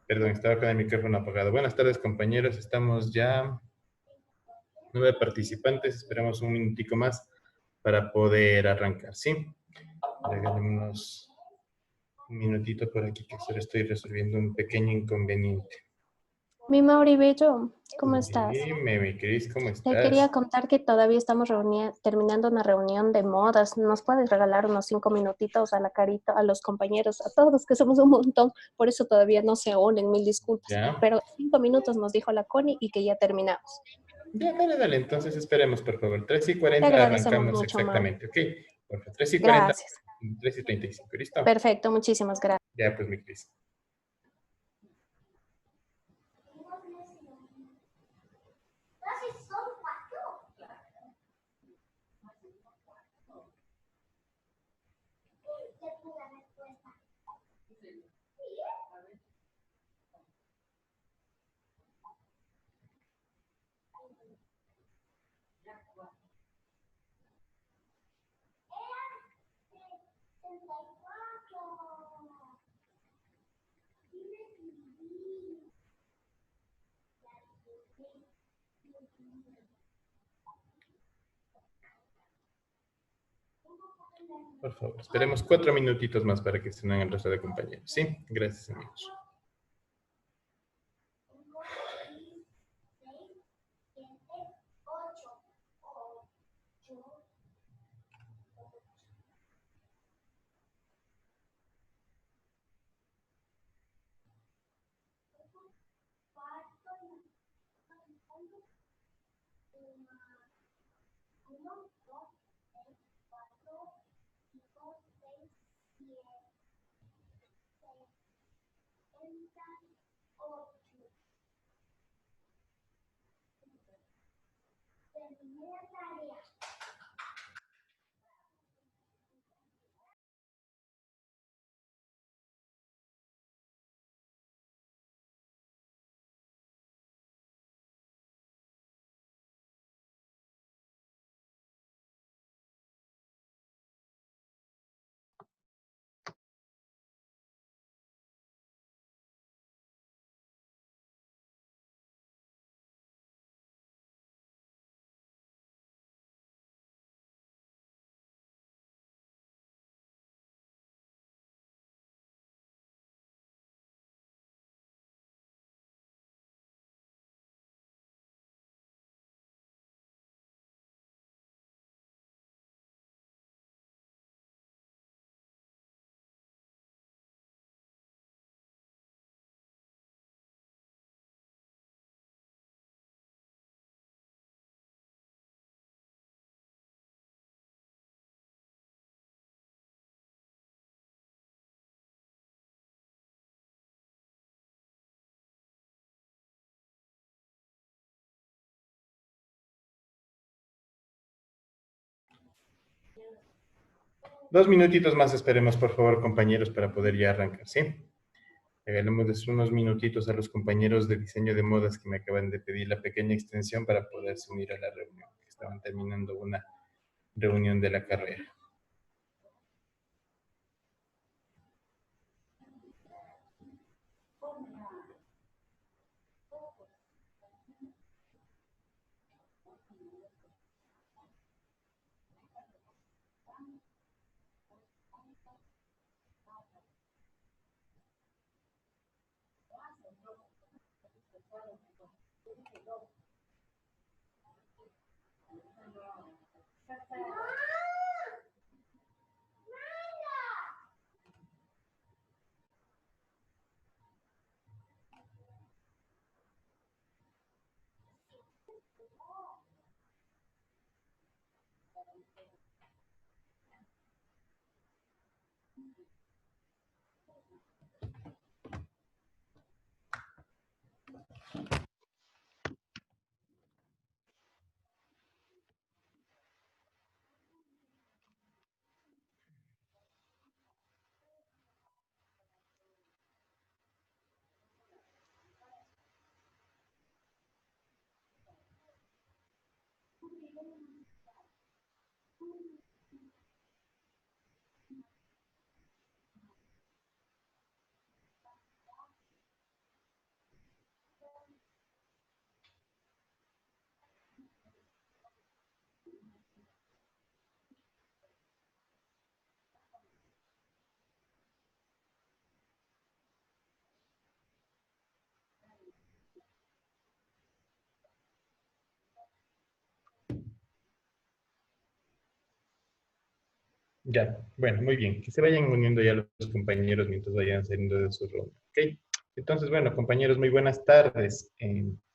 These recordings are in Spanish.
Perdón, estaba con el micrófono apagado. Buenas tardes, compañeros. Estamos ya 9 participantes. Esperamos un minutico más para poder arrancar, ¿sí? Regálenos un minutito por aquí que solo estoy resolviendo un pequeño inconveniente. Mi Mauri Bello, ¿cómo estás? Dime, mi Cris, ¿cómo Te quería estás? contar que todavía estamos terminando una reunión de modas. ¿Nos puedes regalar unos 5 minutitos a la carita, a los compañeros, a todos, que somos un montón? Por eso todavía no se unen, mil disculpas. ¿Ya? Pero 5 minutos nos dijo la Connie y que ya terminamos. Ya, dale, dale. Entonces esperemos, por favor. 3 y Te 40 agradecemos arrancamos mucho, Mau. exactamente, ¿ok? Por favor, 3 y 40, Gracias. 3 y 35, ¿listo? Perfecto, muchísimas gracias. Ya, pues, mi Cris. Por favor, esperemos 4 minutitos más para que se unan el resto de compañeros. ¿Sí? Gracias, amigos. Dos minutitos más esperemos, por favor, compañeros, para poder ya arrancar, ¿sí? Regalemos unos minutitos a los compañeros de diseño de modas que me acaban de pedir la pequeña extensión para poderse unir a la reunión, que estaban terminando una reunión de la carrera. Ya, bueno, muy bien. Que se vayan uniendo ya los compañeros mientras vayan saliendo de su ronda. ¿Ok? Entonces, bueno, compañeros, muy buenas tardes.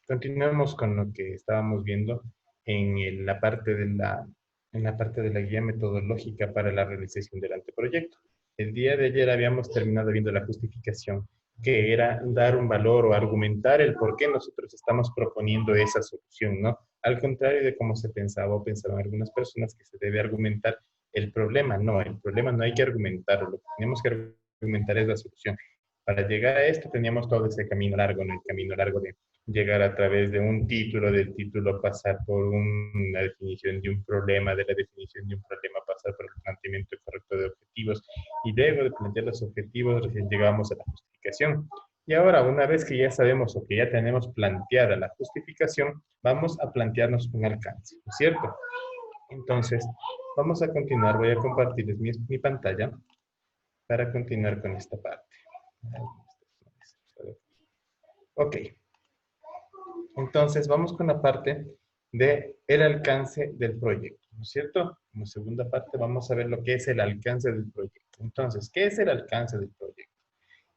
Continuemos con lo que estábamos viendo la parte en la parte de la guía metodológica para la realización del anteproyecto. El día de ayer habíamos terminado viendo la justificación, que era dar un valor o argumentar el por qué nosotros estamos proponiendo esa solución, ¿no? Al contrario de cómo se pensaba o pensaban algunas personas que se debe argumentar el problema no hay que argumentarlo, lo que tenemos que argumentar es la solución. Para llegar a esto teníamos todo ese camino largo, ¿no? El camino largo de llegar a través de un título, del título pasar por una definición de un problema, de la definición de un problema pasar por el planteamiento correcto de objetivos y luego de plantear los objetivos recién llegamos a la justificación. Y ahora, una vez que ya sabemos o que ya tenemos planteada la justificación, vamos a plantearnos un alcance, ¿no es cierto? Entonces, vamos a continuar. Voy a compartirles mi pantalla para continuar con esta parte. Ok, entonces vamos con la parte de el alcance del proyecto, ¿no es cierto? Como segunda parte vamos a ver lo que es el alcance del proyecto. Entonces, ¿qué es el alcance del proyecto?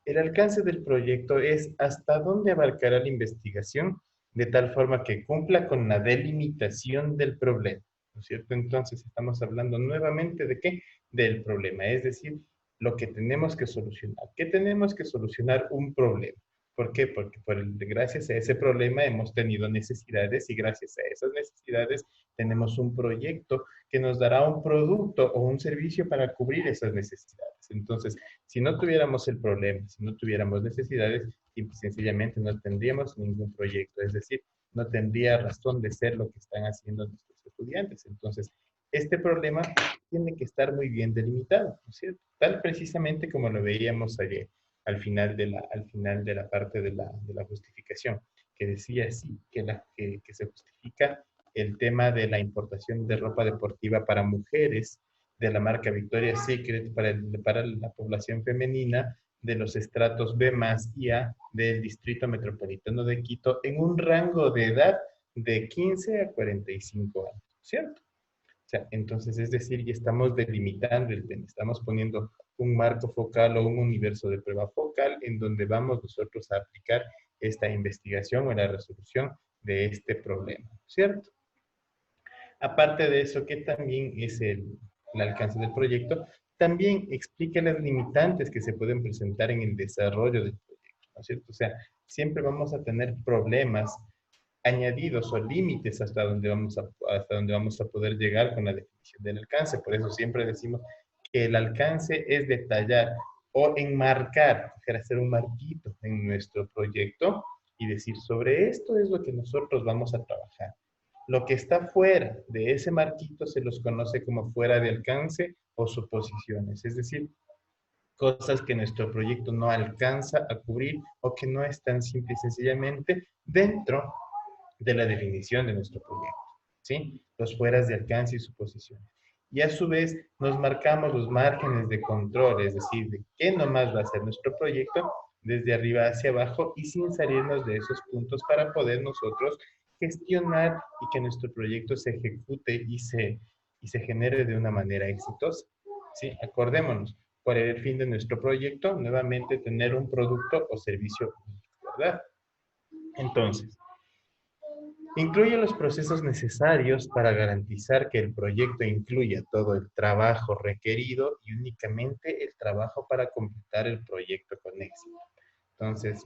El alcance del proyecto es hasta dónde abarcará la investigación de tal forma que cumpla con la delimitación del problema, ¿no es cierto? Entonces estamos hablando nuevamente de qué? Del problema, es decir, lo que tenemos que solucionar. ¿Qué tenemos que solucionar? Un problema. ¿Por qué? Porque gracias a ese problema hemos tenido necesidades y gracias a esas necesidades tenemos un proyecto que nos dará un producto o un servicio para cubrir esas necesidades. Entonces, si no tuviéramos el problema, si no tuviéramos necesidades, simple y sencillamente no tendríamos ningún proyecto, es decir, no tendría razón de ser lo que están haciendo nuestros estudiantes. Entonces, este problema tiene que estar muy bien delimitado, ¿no es cierto? Tal precisamente como lo veíamos ayer, al final de la parte de la justificación, que decía así, que se justifica el tema de la importación de ropa deportiva para mujeres de la marca Victoria's Secret para la población femenina de los estratos B más y A del Distrito Metropolitano de Quito en un rango de edad de 15 a 45 años, ¿cierto? O sea, entonces, es decir, ya estamos delimitando el tema, estamos poniendo un marco focal o un universo de prueba focal en donde vamos nosotros a aplicar esta investigación o la resolución de este problema, ¿cierto? Aparte de eso, que también es el alcance del proyecto, también explica las limitantes que se pueden presentar en el desarrollo del proyecto, ¿no es cierto? O sea, siempre vamos a tener problemas añadidos o límites hasta donde vamos a poder llegar con la definición del alcance. Por eso siempre decimos que el alcance es detallar o enmarcar, hacer un marquito en nuestro proyecto y decir, sobre esto es lo que nosotros vamos a trabajar. Lo que está fuera de ese marquito se los conoce como fuera de alcance o suposiciones, es decir, cosas que nuestro proyecto no alcanza a cubrir o que no están simple y sencillamente dentro de la definición de nuestro proyecto, ¿sí? Los fueras de alcance y suposiciones. Y a su vez nos marcamos los márgenes de control, es decir, de qué nomás va a ser nuestro proyecto desde arriba hacia abajo y sin salirnos de esos puntos para poder nosotros gestionar y que nuestro proyecto se ejecute y se genere de una manera exitosa. ¿Sí? Acordémonos, ¿cuál era el fin de nuestro proyecto? Nuevamente tener un producto o servicio, ¿verdad? Entonces, incluye los procesos necesarios para garantizar que el proyecto incluya todo el trabajo requerido y únicamente el trabajo para completar el proyecto con éxito. Entonces,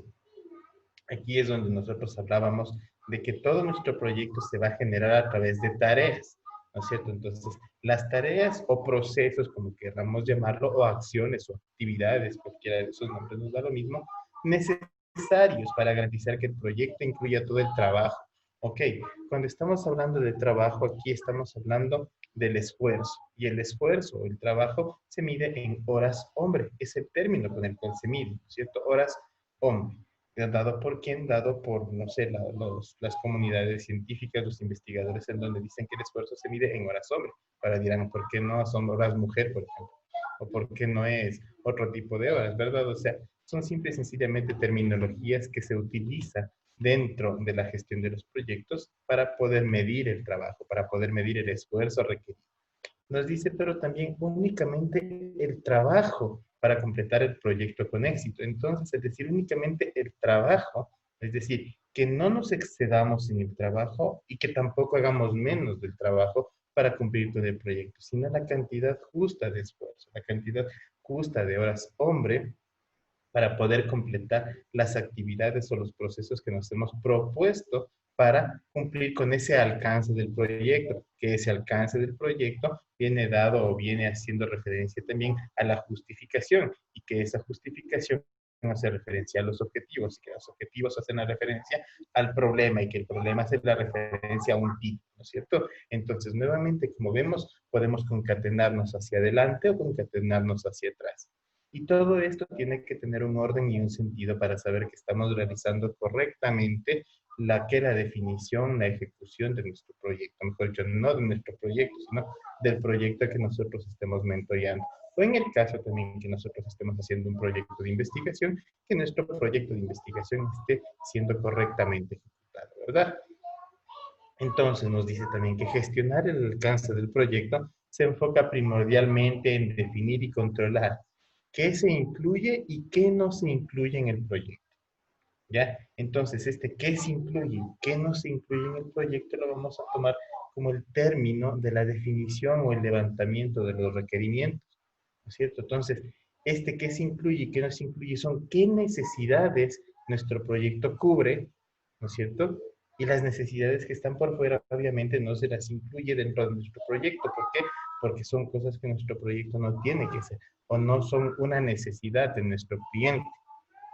aquí es donde nosotros hablábamos de que todo nuestro proyecto se va a generar a través de tareas, ¿no es cierto? Entonces, las tareas o procesos, como queramos llamarlo, o acciones o actividades, cualquiera de esos nombres nos da lo mismo, necesarios para garantizar que el proyecto incluya todo el trabajo. Ok, cuando estamos hablando de trabajo, aquí estamos hablando del esfuerzo. Y el esfuerzo, el trabajo, se mide en horas hombre. Es el término con el cual se mide, ¿no es cierto? Horas hombre. ¿Dado por quién? Dado por, no sé, las comunidades científicas, los investigadores, en donde dicen que el esfuerzo se mide en horas hombre. Para dirán, ¿por qué no son horas mujer, por ejemplo? ¿O por qué no es otro tipo de horas, verdad? O sea, son simple y sencillamente terminologías que se utilizan dentro de la gestión de los proyectos para poder medir el trabajo, para poder medir el esfuerzo requerido. Nos dice, pero también únicamente el trabajo para completar el proyecto con éxito. Entonces, es decir, únicamente el trabajo, es decir, que no nos excedamos en el trabajo y que tampoco hagamos menos del trabajo para cumplir con el proyecto, sino la cantidad justa de esfuerzo, la cantidad justa de horas hombre para poder completar las actividades o los procesos que nos hemos propuesto para cumplir con ese alcance del proyecto, que ese alcance del proyecto viene dado o viene haciendo referencia también a la justificación y que esa justificación hace referencia a los objetivos y que los objetivos hacen la referencia al problema y que el problema hace la referencia a un tipo, ¿no es cierto? Entonces, nuevamente, como vemos, podemos concatenarnos hacia adelante o concatenarnos hacia atrás. Y todo esto tiene que tener un orden y un sentido para saber que estamos realizando correctamente la definición, la ejecución de nuestro proyecto, mejor dicho, no de nuestro proyecto, sino del proyecto que nosotros estemos mentoreando. O en el caso también que nosotros estemos haciendo un proyecto de investigación, que nuestro proyecto de investigación esté siendo correctamente ejecutado, ¿verdad? Entonces nos dice también que gestionar el alcance del proyecto se enfoca primordialmente en definir y controlar qué se incluye y qué no se incluye en el proyecto. ¿Ya? Entonces, este qué se incluye y qué no se incluye en el proyecto lo vamos a tomar como el término de la definición o el levantamiento de los requerimientos, ¿no es cierto? Entonces, este qué se incluye y qué no se incluye son qué necesidades nuestro proyecto cubre, ¿no es cierto? Y las necesidades que están por fuera, obviamente, no se las incluye dentro de nuestro proyecto. ¿Por qué? Porque son cosas que nuestro proyecto no tiene que ser o no son una necesidad de nuestro cliente.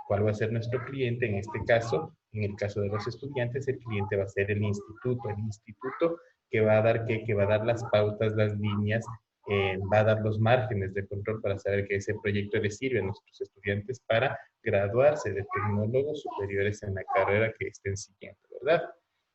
¿Cuál va a ser nuestro cliente? En este caso, en el caso de los estudiantes, el cliente va a ser el instituto que va a dar, que va a dar las pautas, las líneas, va a dar los márgenes de control para saber que ese proyecto le sirve a nuestros estudiantes para graduarse de tecnólogos superiores en la carrera que estén siguiendo, ¿verdad?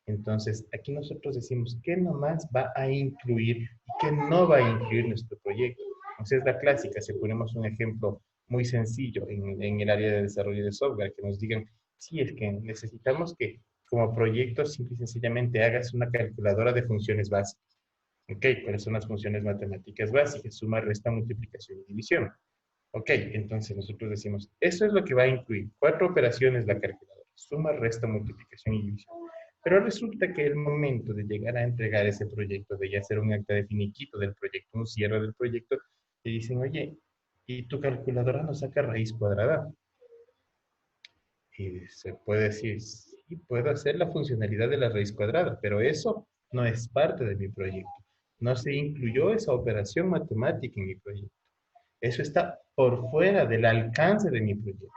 Entonces, aquí nosotros decimos qué nomás va a incluir y qué no va a incluir nuestro proyecto. Entonces, es la clásica, si ponemos un ejemplo muy sencillo en el área de desarrollo de software, que nos digan, sí, es que necesitamos que como proyecto simple y sencillamente hagas una calculadora de funciones básicas. Ok, ¿cuáles son las funciones matemáticas básicas? Suma, resta, multiplicación y división. Ok, entonces nosotros decimos, eso es lo que va a incluir 4 operaciones la calculadora, suma, resta, multiplicación y división. Pero resulta que el momento de llegar a entregar ese proyecto, de ya hacer un acta de finiquito del proyecto, un cierre del proyecto, te dicen, oye, ¿y tu calculadora no saca raíz cuadrada? Y se puede decir, sí, puedo hacer la funcionalidad de la raíz cuadrada, pero eso no es parte de mi proyecto. No se incluyó esa operación matemática en mi proyecto. Eso está por fuera del alcance de mi proyecto.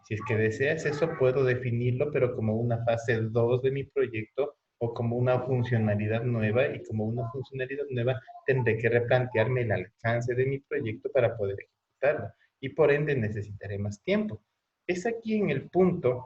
Si es que deseas eso, puedo definirlo, pero como una fase 2 de mi proyecto o como una funcionalidad nueva, y como una funcionalidad nueva tendré que replantearme el alcance de mi proyecto para poder ejecutarlo y por ende necesitaré más tiempo. Es aquí en el punto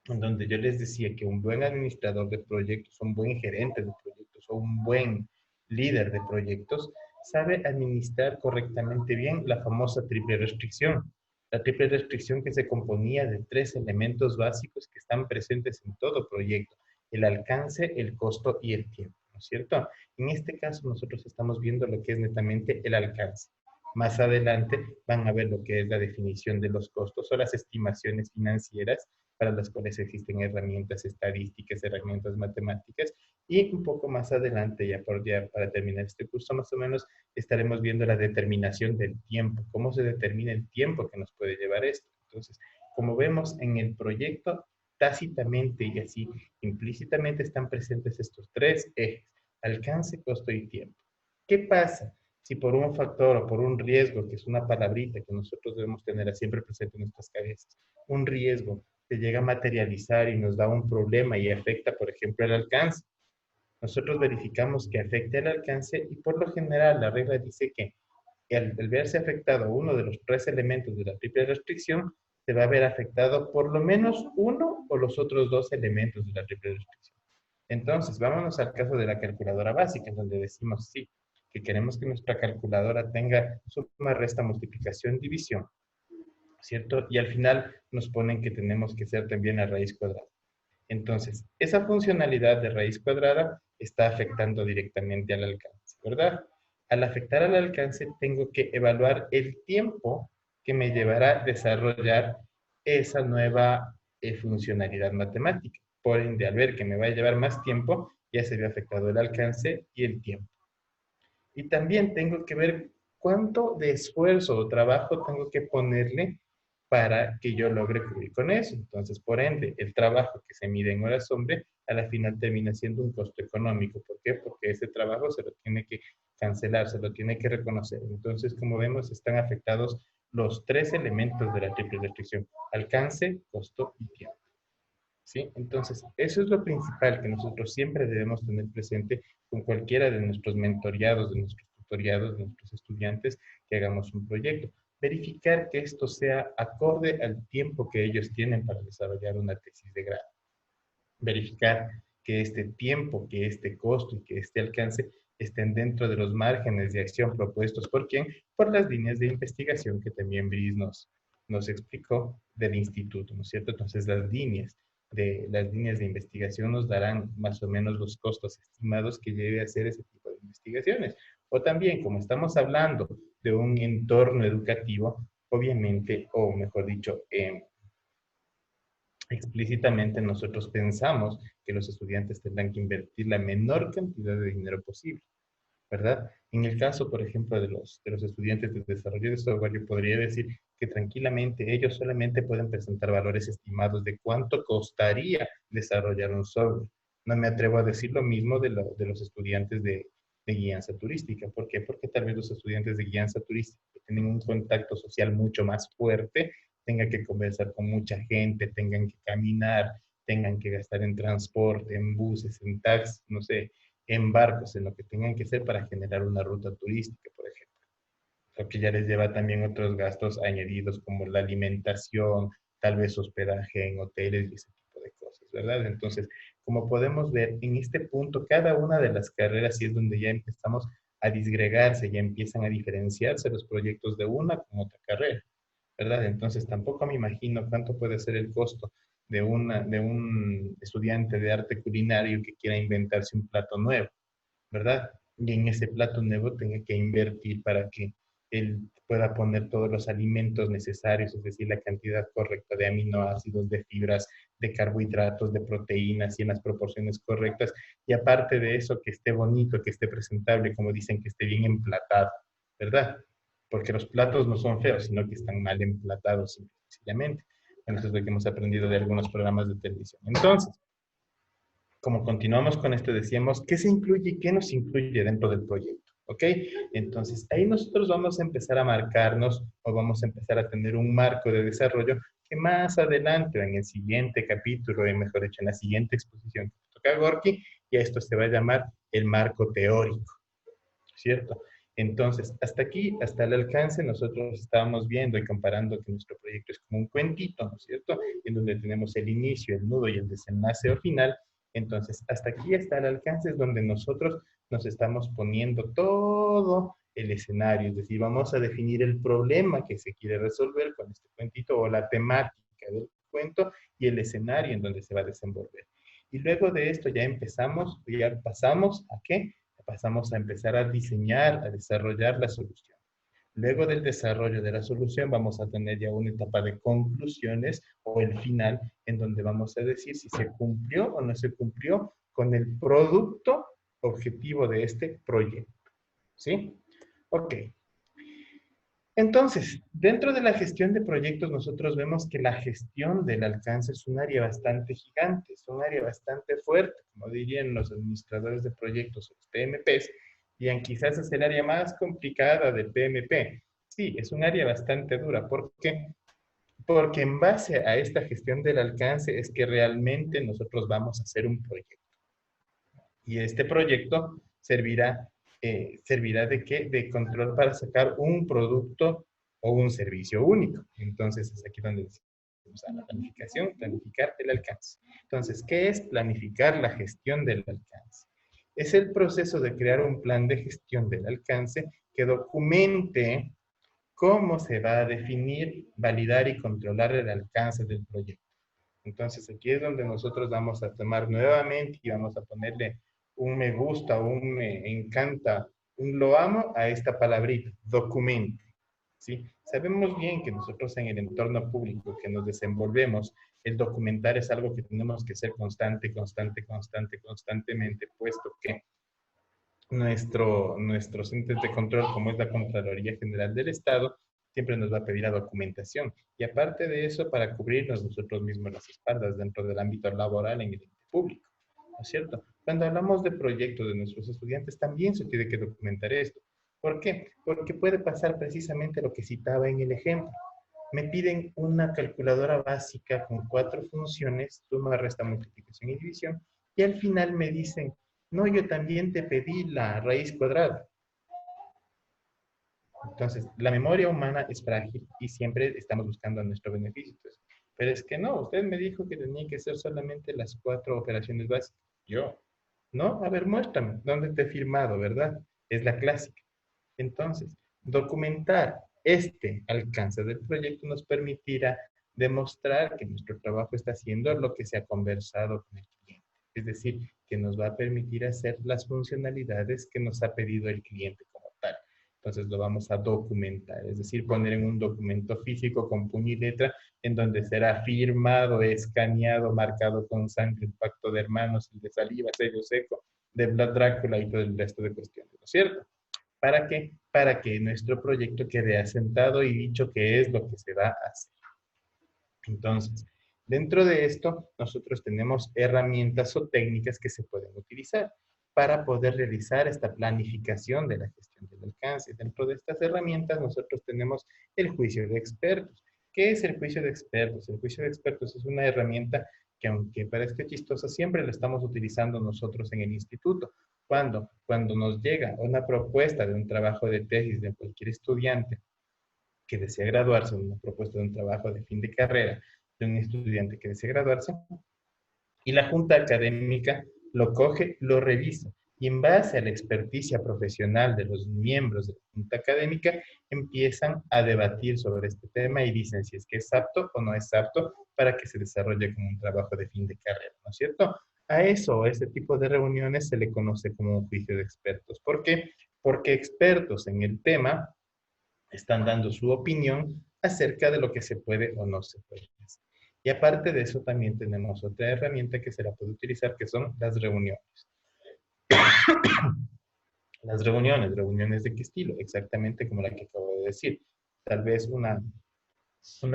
en donde yo les decía que un buen administrador de proyectos, un buen gerente de proyectos o un buen líder de proyectos sabe administrar correctamente bien la famosa triple restricción. La triple restricción que se componía de 3 elementos básicos que están presentes en todo proyecto: el alcance, el costo y el tiempo, ¿no es cierto? En este caso nosotros estamos viendo lo que es netamente el alcance. Más adelante van a ver lo que es la definición de los costos o las estimaciones financieras para las cuales existen herramientas estadísticas, herramientas matemáticas, y un poco más adelante, ya para terminar este curso más o menos, estaremos viendo la determinación del tiempo, cómo se determina el tiempo que nos puede llevar esto. Entonces, como vemos en el proyecto, tácitamente y así implícitamente están presentes estos 3 ejes: alcance, costo y tiempo. ¿Qué pasa si por un factor o por un riesgo, que es una palabrita que nosotros debemos tener siempre presente en nuestras cabezas, un riesgo se llega a materializar y nos da un problema y afecta, por ejemplo, el alcance? Nosotros verificamos que afecte el alcance y por lo general la regla dice que el verse afectado uno de los 3 elementos de la triple restricción, se va a ver afectado por lo menos uno o los otros 2 elementos de la triple restricción. Entonces, vámonos al caso de la calculadora básica, en donde decimos sí, que queremos que nuestra calculadora tenga suma, resta, multiplicación, división, ¿cierto? Y al final nos ponen que tenemos que hacer también la raíz cuadrada. Entonces, esa funcionalidad de raíz cuadrada está afectando directamente al alcance, ¿verdad? Al afectar al alcance, tengo que evaluar el tiempo que me llevará a desarrollar esa nueva funcionalidad matemática. Por ende, al ver que me va a llevar más tiempo, ya se ve afectado el alcance y el tiempo. Y también tengo que ver cuánto de esfuerzo o trabajo tengo que ponerle para que yo logre cubrir con eso. Entonces, por ende, el trabajo que se mide en horas hombre, a la final termina siendo un costo económico. ¿Por qué? Porque ese trabajo se lo tiene que cancelar, se lo tiene que reconocer. Entonces, como vemos, están afectados los tres elementos de la triple restricción: alcance, costo y tiempo. ¿Sí? Entonces, eso es lo principal que nosotros siempre debemos tener presente con cualquiera de nuestros mentoreados, de nuestros tutoriados, de nuestros estudiantes que hagamos un proyecto. Verificar que esto sea acorde al tiempo que ellos tienen para desarrollar una tesis de grado. Verificar que este tiempo, que este costo y que este alcance estén dentro de los márgenes de acción propuestos por quién, por las líneas de investigación que también Brice nos explicó del instituto, ¿no es cierto? Entonces las líneas de investigación nos darán más o menos los costos estimados que debe hacer ese tipo de investigaciones. O también, como estamos hablando de un entorno educativo, obviamente, o mejor dicho, explícitamente nosotros pensamos que los estudiantes tendrán que invertir la menor cantidad de dinero posible, ¿verdad? En el caso, por ejemplo, de los estudiantes de desarrollo de software, yo podría decir que tranquilamente ellos solamente pueden presentar valores estimados de cuánto costaría desarrollar un software. No me atrevo a decir lo mismo de los estudiantes de guianza turística. ¿Por qué? Porque tal vez los estudiantes de guianza turística tienen un contacto social mucho más fuerte, tengan que conversar con mucha gente, tengan que caminar, tengan que gastar en transporte, en buses, en taxis, no sé, en barcos, en lo que tengan que hacer para generar una ruta turística, por ejemplo. Lo que ya les lleva también otros gastos añadidos como la alimentación, tal vez hospedaje en hoteles y ese tipo de cosas, ¿verdad? Entonces, como podemos ver, en este punto, cada una de las carreras sí es donde ya empezamos a disgregarse, ya empiezan a diferenciarse los proyectos de una con otra carrera, ¿verdad? Entonces, tampoco me imagino cuánto puede ser el costo de un estudiante de arte culinario que quiera inventarse un plato nuevo, ¿verdad? Y en ese plato nuevo tenga que invertir para que él pueda poner todos los alimentos necesarios, es decir, la cantidad correcta de aminoácidos, de fibras, de carbohidratos, de proteínas y en las proporciones correctas. Y aparte de eso, que esté bonito, que esté presentable, como dicen, que esté bien emplatado, ¿verdad? Porque los platos no son feos, sino que están mal emplatados, sencillamente. Bueno, eso es lo que hemos aprendido de algunos programas de televisión. Entonces, como continuamos con esto, decíamos, ¿qué se incluye y qué nos incluye dentro del proyecto? ¿Ok? Entonces, ahí nosotros vamos a empezar a marcarnos o vamos a empezar a tener un marco de desarrollo que más adelante, en el siguiente capítulo, y mejor dicho, en la siguiente exposición que toca a Gorky, y esto se va a llamar el marco teórico, ¿cierto? Entonces, hasta aquí, hasta el alcance, nosotros estábamos viendo y comparando que nuestro proyecto es como un cuentito, ¿no es cierto? En donde tenemos el inicio, el nudo y el desenlace o final. Entonces, hasta aquí está el alcance, es donde nosotros nos estamos poniendo todo el escenario, es decir, vamos a definir el problema que se quiere resolver con este cuentito o la temática del cuento y el escenario en donde se va a desenvolver. Y luego de esto ya empezamos, ya pasamos a qué? Pasamos a empezar a diseñar, a desarrollar la solución. Luego del desarrollo de la solución vamos a tener ya una etapa de conclusiones o el final en donde vamos a decir si se cumplió o no se cumplió con el producto objetivo de este proyecto. ¿Sí? Ok. Entonces, dentro de la gestión de proyectos, nosotros vemos que la gestión del alcance es un área bastante gigante, es un área bastante fuerte, como dirían los administradores de proyectos o los PMPs, y quizás es el área más complicada del PMP. Sí, es un área bastante dura. ¿Por qué? Porque en base a esta gestión del alcance es que realmente nosotros vamos a hacer un proyecto. Y este proyecto servirá de qué? De control para sacar un producto o un servicio único. Entonces, es aquí donde decimos a la planificación, planificar el alcance. Entonces, ¿qué es planificar la gestión del alcance? Es el proceso de crear un plan de gestión del alcance que documente cómo se va a definir, validar y controlar el alcance del proyecto. Entonces aquí es donde nosotros vamos a tomar nuevamente y vamos a ponerle un me gusta, un me encanta, lo amo a esta palabrita, documente. ¿Sí? Sabemos bien que nosotros en el entorno público que nos desenvolvemos, el documentar es algo que tenemos que ser constantemente, puesto que nuestros entes de control, como es la Contraloría General del Estado, siempre nos va a pedir la documentación. Y aparte de eso, para cubrirnos nosotros mismos las espaldas dentro del ámbito laboral en el ente público, ¿no es cierto? Cuando hablamos de proyectos de nuestros estudiantes, también se tiene que documentar esto. ¿Por qué? Porque puede pasar precisamente lo que citaba en el ejemplo. Me piden una calculadora básica con 4 funciones, suma, resta, multiplicación y división, y al final me dicen, no, yo también te pedí la raíz cuadrada. Entonces, la memoria humana es frágil y siempre estamos buscando nuestro beneficio. Entonces, pero es que no, usted me dijo que tenía que ser solamente las 4 operaciones básicas. Yo, ¿no? A ver, muéstrame, ¿dónde te he firmado, verdad? Es la clásica. Entonces, documentar este alcance del proyecto nos permitirá demostrar que nuestro trabajo está haciendo lo que se ha conversado con el cliente. Es decir, que nos va a permitir hacer las funcionalidades que nos ha pedido el cliente como tal. Entonces lo vamos a documentar, es decir, poner en un documento físico con puño y letra en donde será firmado, escaneado, marcado con sangre, el pacto de hermanos, el de saliva, sello seco, de Vlad Drácula y todo el resto de cuestiones, ¿no es cierto? ¿Para qué? Para que nuestro proyecto quede asentado y dicho que es lo que se va a hacer. Entonces, dentro de esto, nosotros tenemos herramientas o técnicas que se pueden utilizar para poder realizar esta planificación de la gestión del alcance. Dentro de estas herramientas, nosotros tenemos el juicio de expertos. ¿Qué es el juicio de expertos? El juicio de expertos es una herramienta que, aunque parezca chistosa, siempre la estamos utilizando nosotros en el instituto. Cuando nos llega una propuesta de un trabajo de tesis de cualquier estudiante que desea graduarse, una propuesta de un trabajo de fin de carrera de un estudiante que desea graduarse, y la junta académica lo coge, lo revisa, y en base a la experticia profesional de los miembros de la junta académica, empiezan a debatir sobre este tema y dicen si es que es apto o no es apto para que se desarrolle como un trabajo de fin de carrera, ¿no es cierto? A eso, a ese tipo de reuniones se le conoce como un juicio de expertos. ¿Por qué? Porque expertos en el tema están dando su opinión acerca de lo que se puede o no se puede hacer. Y aparte de eso, también tenemos otra herramienta que se la puede utilizar, que son las reuniones. Las reuniones de qué estilo, exactamente como la que acabo de decir. Tal vez una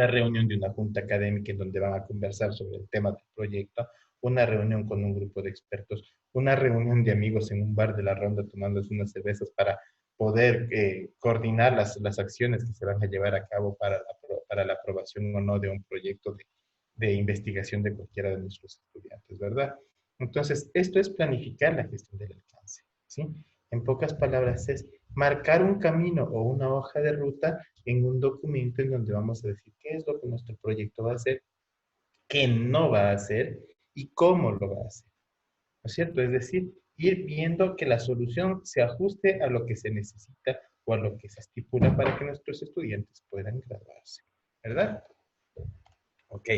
reunión de una junta académica en donde van a conversar sobre el tema del proyecto, una reunión con un grupo de expertos, una reunión de amigos en un bar de la Ronda tomándose unas cervezas para poder coordinar las acciones que se van a llevar a cabo para la aprobación o no de un proyecto de investigación de cualquiera de nuestros estudiantes, ¿verdad? Entonces, esto es planificar la gestión del alcance, ¿sí? En pocas palabras, es marcar un camino o una hoja de ruta en un documento en donde vamos a decir qué es lo que nuestro proyecto va a hacer, qué no va a hacer y cómo lo va a hacer. ¿No es cierto? Es decir, ir viendo que la solución se ajuste a lo que se necesita o a lo que se estipula para que nuestros estudiantes puedan graduarse. ¿Verdad? Ok.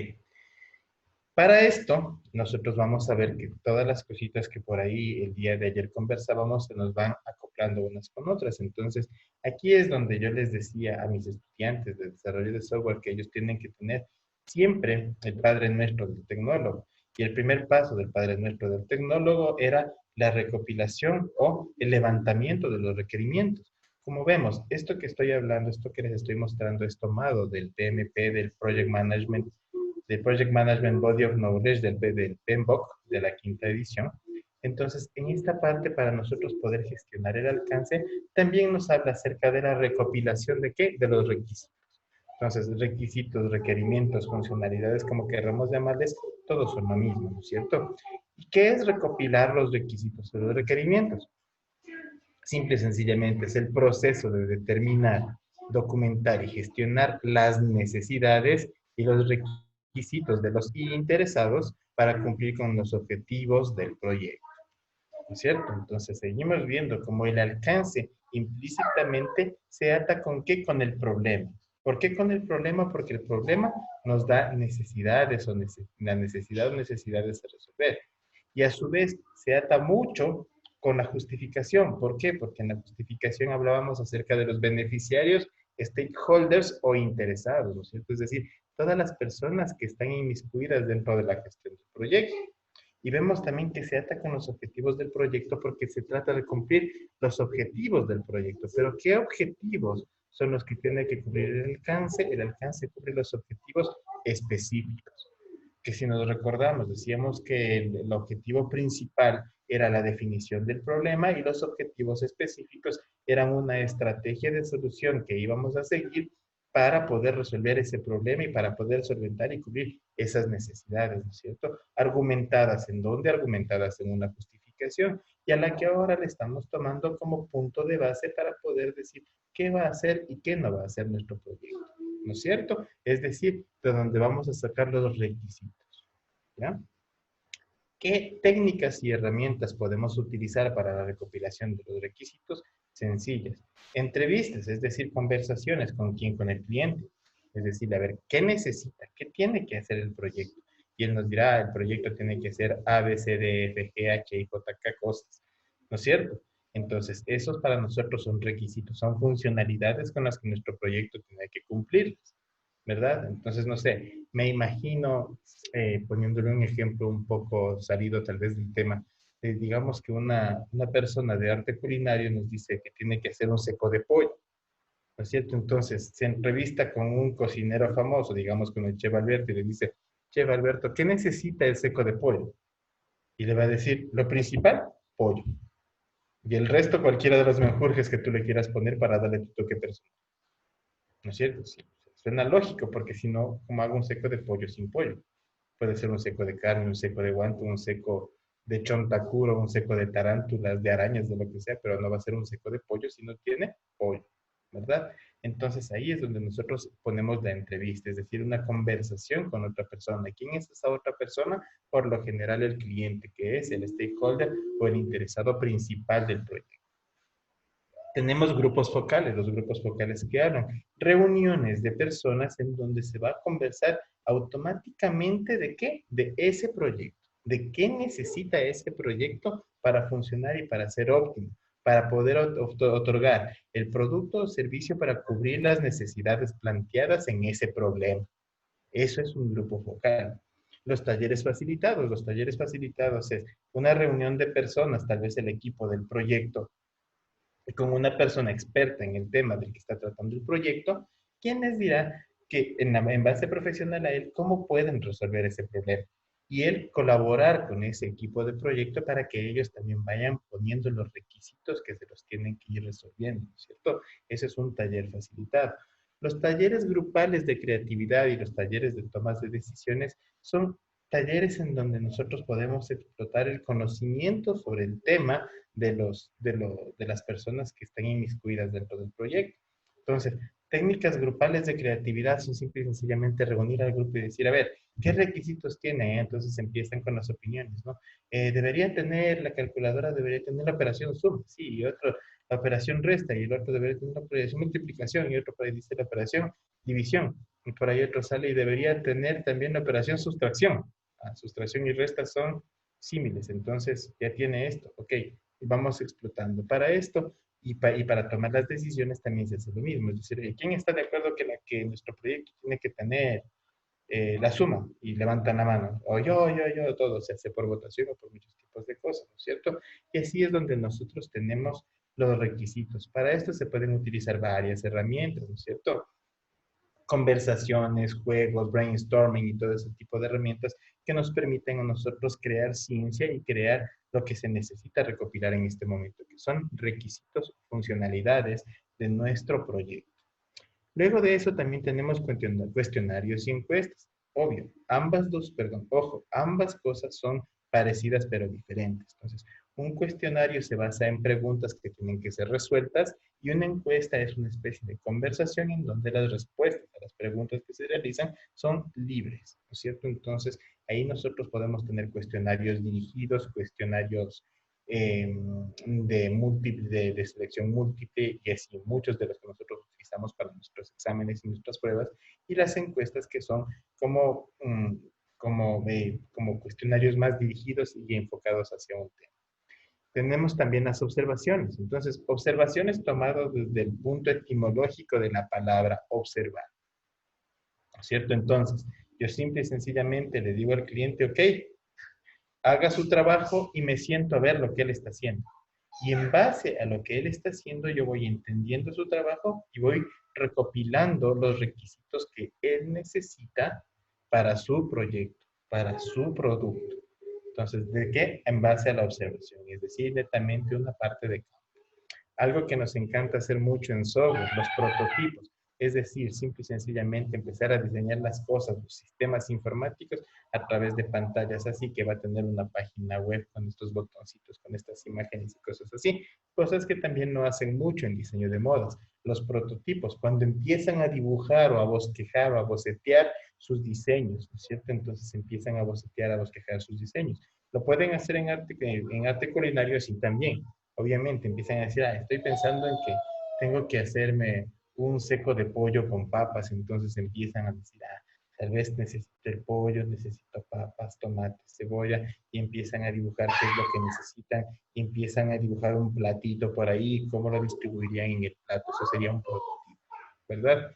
Para esto, nosotros vamos a ver que todas las cositas que por ahí el día de ayer conversábamos se nos van acoplando unas con otras. Entonces, aquí es donde yo les decía a mis estudiantes de desarrollo de software que ellos tienen que tener siempre el Padre Nuestro del tecnólogo. Y el primer paso del Padre Nuestro del tecnólogo era la recopilación o el levantamiento de los requerimientos. Como vemos, esto que estoy hablando, esto que les estoy mostrando es tomado del PMP, del Project Management de Project Management Body of Knowledge del PMBOK de la quinta edición. Entonces, en esta parte, para nosotros poder gestionar el alcance, también nos habla acerca de la recopilación de ¿qué? De los requisitos. Entonces, requisitos, requerimientos, funcionalidades, como queramos llamarles, todos son lo mismo, ¿no es cierto? ¿Y qué es recopilar los requisitos o los requerimientos? Simple y sencillamente es el proceso de determinar, documentar y gestionar las necesidades y los requisitos de los interesados para cumplir con los objetivos del proyecto. ¿No es cierto? Entonces seguimos viendo cómo el alcance implícitamente se ata con qué, con el problema. ¿Por qué con el problema? Porque el problema nos da necesidades la necesidad o necesidades de resolver. Y a su vez se ata mucho con la justificación. ¿Por qué? Porque en la justificación hablábamos acerca de los beneficiarios, stakeholders o interesados, ¿no es cierto? Es decir, todas las personas que están inmiscuidas dentro de la gestión del proyecto. Y vemos también que se ata con los objetivos del proyecto porque se trata de cumplir los objetivos del proyecto. Pero ¿qué objetivos son los que tiene que cubrir el alcance? El alcance cubre los objetivos específicos. Que si nos recordamos, decíamos que el objetivo principal era la definición del problema y los objetivos específicos eran una estrategia de solución que íbamos a seguir para poder resolver ese problema y para poder solventar y cubrir esas necesidades, ¿no es cierto? Argumentadas en dónde, argumentadas en una justificación y a la que ahora le estamos tomando como punto de base para poder decir qué va a hacer y qué no va a hacer nuestro proyecto, ¿no es cierto? Es decir, de dónde vamos a sacar los requisitos, ¿ya? ¿Qué técnicas y herramientas podemos utilizar para la recopilación de los requisitos? Sencillas. Entrevistas, es decir, conversaciones con quién, con el cliente. Es decir, a ver, ¿qué necesita? ¿Qué tiene que hacer el proyecto? Y él nos dirá, el proyecto tiene que ser A, B, C, D, F, G, H, I, J, K cosas. ¿No es cierto? Entonces, esos para nosotros son requisitos, son funcionalidades con las que nuestro proyecto tiene que cumplir, ¿verdad? Entonces, no sé, me imagino, poniéndole un ejemplo un poco salido tal vez del tema, digamos que una persona de arte culinario nos dice que tiene que hacer un seco de pollo, ¿no es cierto? Entonces, se entrevista con un cocinero famoso, digamos con el chef Alberto, y le dice, chef Alberto, ¿qué necesita el seco de pollo? Y le va a decir, lo principal, pollo. Y el resto, cualquiera de los menjurjes que tú le quieras poner para darle tu toque personal. ¿No es cierto? Sí. Suena lógico, porque si no, ¿cómo hago un seco de pollo sin pollo? Puede ser un seco de carne, un seco de guanto, un seco de chontacuro, un seco de tarántulas, de arañas, de lo que sea, pero no va a ser un seco de pollo si no tiene pollo, ¿verdad? Entonces ahí es donde nosotros ponemos la entrevista, es decir, una conversación con otra persona. ¿Quién es esa otra persona? Por lo general el cliente, que es el stakeholder o el interesado principal del proyecto. Tenemos grupos focales, los grupos focales que hablan, reuniones de personas en donde se va a conversar automáticamente de qué, de ese proyecto, de qué necesita ese proyecto para funcionar y para ser óptimo, para poder otorgar el producto o servicio para cubrir las necesidades planteadas en ese problema. Eso es un grupo focal. Los talleres facilitados es una reunión de personas, tal vez el equipo del proyecto, con una persona experta en el tema del que está tratando el proyecto, quien les dirá que en base profesional a él, cómo pueden resolver ese problema. Y él colaborar con ese equipo de proyecto para que ellos también vayan poniendo los requisitos que se los tienen que ir resolviendo, ¿cierto? Ese es un taller facilitado. Los talleres grupales de creatividad y los talleres de tomas de decisiones son talleres en donde nosotros podemos explotar el conocimiento sobre el tema de las personas que están inmiscuidas dentro del proyecto. Entonces, técnicas grupales de creatividad son simple y sencillamente reunir al grupo y decir, a ver, ¿qué requisitos tiene? Entonces empiezan con las opiniones, ¿no? Debería tener, la calculadora debería tener la operación suma, sí, y otro, la operación resta, y el otro debería tener la operación multiplicación, y otro por ahí dice la operación división, y por ahí otro sale y debería tener también la operación sustracción. Sustracción y resta son símiles, entonces ya tiene esto, ok, vamos explotando. Para esto y para tomar las decisiones también se hace lo mismo, es decir, ¿quién está de acuerdo que nuestro proyecto tiene que tener la suma? Y levantan la mano, o yo, todo se hace por votación o por muchos tipos de cosas, ¿no es cierto? Y así es donde nosotros tenemos los requisitos. Para esto se pueden utilizar varias herramientas, ¿no es cierto? Conversaciones, juegos, brainstorming y todo ese tipo de herramientas que nos permiten a nosotros crear ciencia y crear lo que se necesita recopilar en este momento, que son requisitos, funcionalidades de nuestro proyecto. Luego de eso también tenemos cuestionarios y encuestas. Obvio, ambas cosas son parecidas pero diferentes. Entonces, un cuestionario se basa en preguntas que tienen que ser resueltas y una encuesta es una especie de conversación en donde las respuestas a las preguntas que se realizan son libres, ¿no es cierto? Entonces, ahí nosotros podemos tener cuestionarios dirigidos, cuestionarios de selección múltiple y así muchos de los que nosotros utilizamos para nuestros exámenes y nuestras pruebas, y las encuestas que son como cuestionarios más dirigidos y enfocados hacia un tema. tenemos también las observaciones. Entonces, observaciones tomadas desde el punto etimológico de la palabra observar, ¿no es cierto? Entonces, yo simple y sencillamente le digo al cliente, ok, haga su trabajo y me siento a ver lo que él está haciendo. Y en base a lo que él está haciendo, yo voy entendiendo su trabajo y voy recopilando los requisitos que él necesita para su proyecto, para su producto. Entonces, ¿de qué? En base a la observación, es decir, netamente una parte de campo. Algo que nos encanta hacer mucho en software, los prototipos. Es decir, simple y sencillamente empezar a diseñar las cosas, los sistemas informáticos a través de pantallas así, que va a tener una página web con estos botoncitos, con estas imágenes y cosas así. Cosas que también no hacen mucho en diseño de modas. Los prototipos, cuando empiezan a dibujar o a bosquejar o a bocetear sus diseños, ¿no es cierto? Entonces empiezan a bocetear, a bosquejar sus diseños. Lo pueden hacer en arte culinario así también. Obviamente empiezan a decir, ah, estoy pensando en que tengo que hacerme un seco de pollo con papas, entonces empiezan a decir, ah, tal vez necesito el pollo, necesito papas, tomates, cebolla, y empiezan a dibujar qué es lo que necesitan, y empiezan a dibujar un platito por ahí, cómo lo distribuirían en el plato, eso sería un prototipo, ¿verdad?